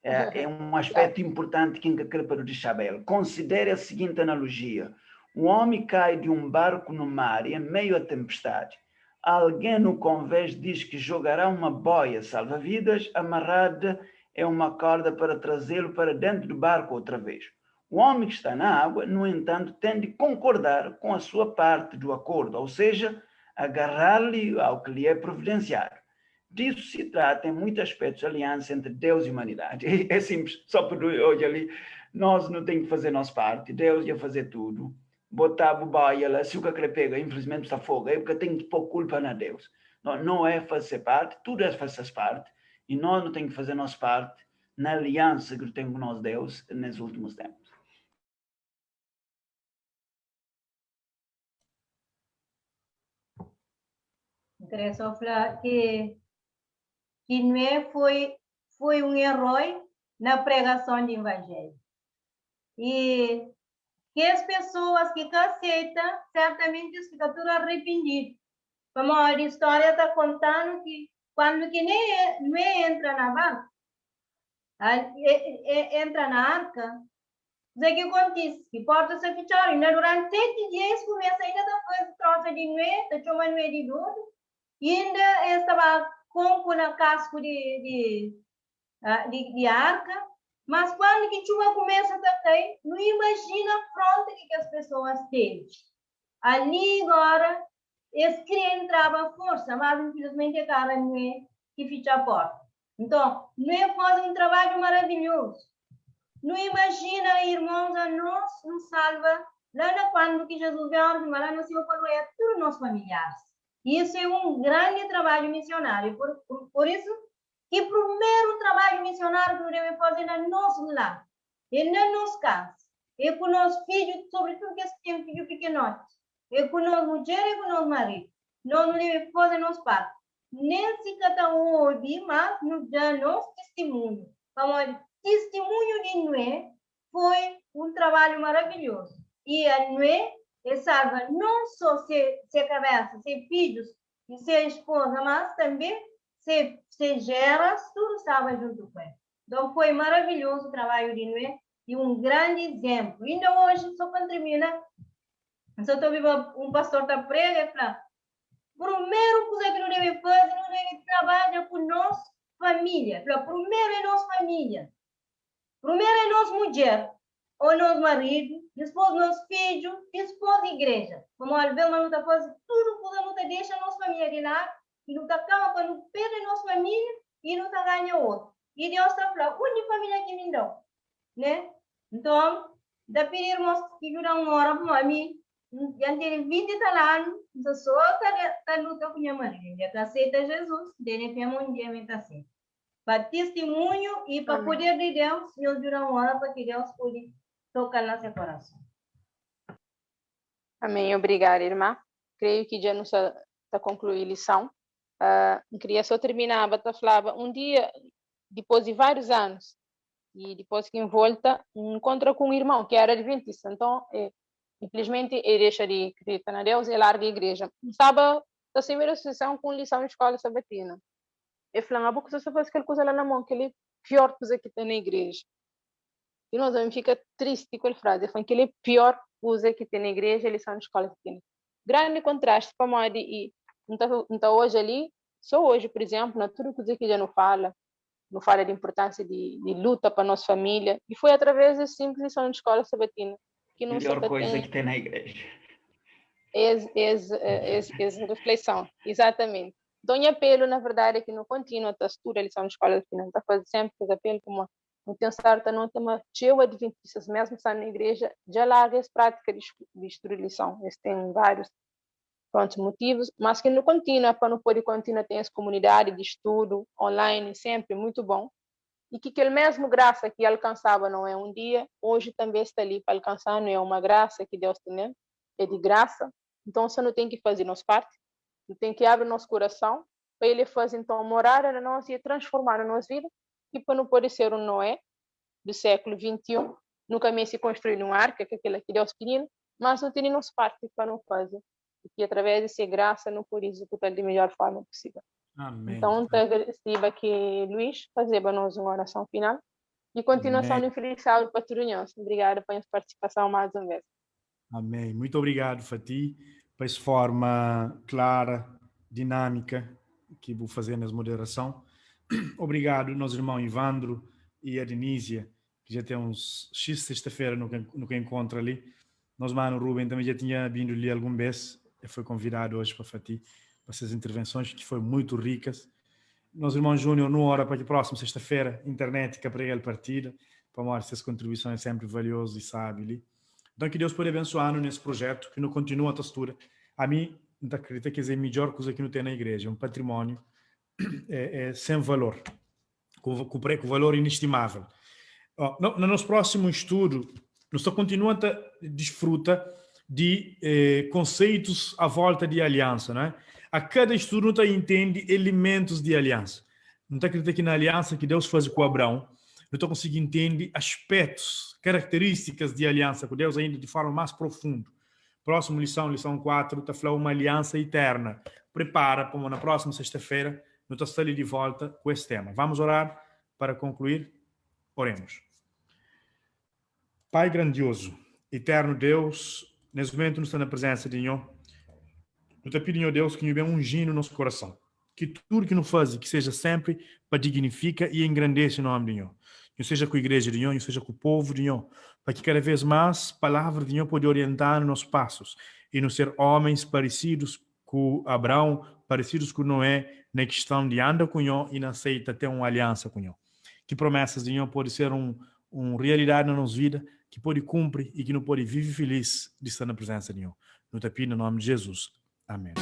é um aspecto importante que eu quero para o Chabel. Considere a seguinte analogia. Um homem cai de um barco no mar e em meio à tempestade. Alguém no convés diz que jogará uma boia salva-vidas amarrada em uma corda para trazê-lo para dentro do barco outra vez. O homem que está na água, no entanto, tem de concordar com a sua parte do acordo, ou seja, agarrar-lhe ao que lhe é providenciado. Disso se trata em muitos aspectos a aliança entre Deus e humanidade. É simples, só por hoje ali, nós não temos que fazer nossa parte, Deus ia fazer tudo. Botar a bobaia lá, se o que ele pega, infelizmente está fogo, é porque tem que pôr culpa na Deus. Não é fazer parte, tudo é fazer parte, e nós não temos que fazer nossa parte na aliança que temos com nós, Deus, nesses últimos tempos. Queria só falar que Noé foi um herói na pregação do evangelho. E que as pessoas que aceitam, certamente ficam tudo arrependidas. Como a história está contando que quando que Noé entra na barca, entra na arca, o que acontece? Que porta se fechar, e durante 7 dias começa ainda depois troça de Noé, da chama Noé de tudo, e ainda estava com na casco de arca, mas quando que chuva começa a cair, não imagina a fronte que as pessoas têm. Ali agora, esse criança entrava à força, mas infelizmente a cara não é que fecha a porta. Então, não é faz um trabalho maravilhoso. Não imagina, irmãos, a nós nos salva lá na quando que Jesus veio, mas lá no Senhor quando é todos nossos familiares. E isso é um grande trabalho missionário. Por isso, que o primeiro trabalho missionário que nós devemos fazer no nosso lar, é na nossa casa, é com nossos filhos, sobretudo que têm filhos pequenos, é com nossa mulher e com nosso marido. Nós não devemos fazer nossa parte. Nem se cada um ouvir, mas nos dá nosso testemunho. O testemunho de Noé foi um trabalho maravilhoso. E a Noé salva não só sua cabeça, seus filhos e sua esposa, mas também se gera, tudo estava junto com ele. Então, foi maravilhoso o trabalho de Noé e um grande exemplo. Ainda hoje, só para terminar, só estou vendo um pastor da prega e fala, primeiro coisa que não deve fazer, não deve trabalhar com nossa família. Primeiro é nossa família. Primeiro é nossa mulher, ou nosso marido, depois nosso filho, depois a igreja. Vamos ver, mas não está fazendo tudo que não está deixando a nossa família de lado, e não está calma para não perder nossa família e não está ganhando outro. E Deus está falando, única família que me dá, né? Então, da pedir irmãos que duram uma hora para mim, já tem 20 anos, eu só está luta com minha marido, já aceita Jesus, dele tem um dia me aceita. Para testemunho e para poder de Deus, eu duram uma hora para que Deus pode tocar no seu coração. Amém, obrigada, irmã. Creio que já nos está concluindo a lição. Queria só terminar, eu falava, um dia, depois de vários anos, e depois que em volta, encontra com um irmão que era adventista. Então, infelizmente, ele deixa de acreditar na Deus e larga a igreja. Estava na primeira sessão com lição de escola sabatina. Eu falei, a boca só faz aquela coisa lá na mão, aquele pior coisa que tem na igreja. E nós vamos ficar triste com a frase. Eu falei, aquele pior coisa que tem na igreja, lição de escola sabatina. Grande contraste para a e então hoje ali, só hoje, por exemplo, na tudo coisa que já não fala de importância de luta para a nossa família, e foi através da simples lição de escola sabatina. Que não melhor coisa que tem na igreja. Essa reflexão, exatamente. Então, o apelo, na verdade, é que não continua a estudar a lição de escola sabatina, está fazendo sempre esse apelo como não tem certa não tem uma cheia adventistas, mesmo estando na igreja, já larga essa prática de estudar lição. Eles têm vários motivos, mas que não continua, para não poder continuar, tem essa comunidade de estudo online, sempre muito bom, e que aquele mesmo graça que alcançava não é um dia, hoje também está ali para alcançar, não é uma graça que Deus tem, é de graça, então você não tem que fazer nossa parte, não tem que abrir nosso coração, para ele fazer então morar na nós e transformar a nossa vida, e para não poder ser um Noé do século 21, nunca mais se construir um arca, que é aquilo que Deus queria, mas não tem nossa parte para não fazer. E através dessa graça não pode executar da melhor forma possível. Amém. Então, te agradeço aqui, Luís, fazer para nós uma oração final e continuação de feliz saúde para todos nós. Obrigada pela participação mais uma vez. Amém. Muito obrigado, Fati, por essa forma clara, dinâmica que vou fazer nas moderação. Obrigado, nosso irmão Ivandro e a Denísia, que já tem uns X sexta-feira no que encontra ali. Nosso mano Rubem também já tinha vindo ali algum vez. Foi convidado hoje para Fati, para essas intervenções que foram muito ricas. Nosso irmão Júnior, não hora para a próxima sexta-feira, internet, que para ele partir, para mostrar essas contribuições sempre valiosas e sábias. Então, que Deus pode abençoar-nos nesse projeto, que não continua a textura. A mim, não acredito que é a melhor coisa que não tem na igreja, um patrimônio sem valor, com valor inestimável. No nosso próximo estudo, nós só continuamos a desfrutar de conceitos à volta de aliança, não é? A cada estudo nós entende elementos de aliança. Não acredita que na aliança que Deus faz com Abraão, nós conseguimos entender aspectos, características de aliança com Deus ainda de forma mais profunda. Próxima lição 4, está falando uma aliança eterna. Prepara para na próxima sexta-feira nós estamos de volta com esse tema. Vamos orar para concluir. Oremos. Pai grandioso, eterno Deus, nesse momento nos está na presença de Senhor. Eu te pido, Deus, que nos venha ungindo no nosso coração. Que tudo que nos faz, que seja sempre para dignificar e engrandecer o nome de Senhor. Que seja com a igreja de Senhor, que seja com o povo de Senhor, para que cada vez mais a palavra de Senhor possa orientar nossos passos e nos ser homens parecidos com Abraão, parecidos com Noé, na questão de andar com Senhor e na aceita ter uma aliança com Senhor. Que promessas de Senhor podem ser uma realidade na nossa vida, que pode cumprir e que não pode viver feliz de estar na presença de Senhor. No te pido, no nome de Jesus. Amém.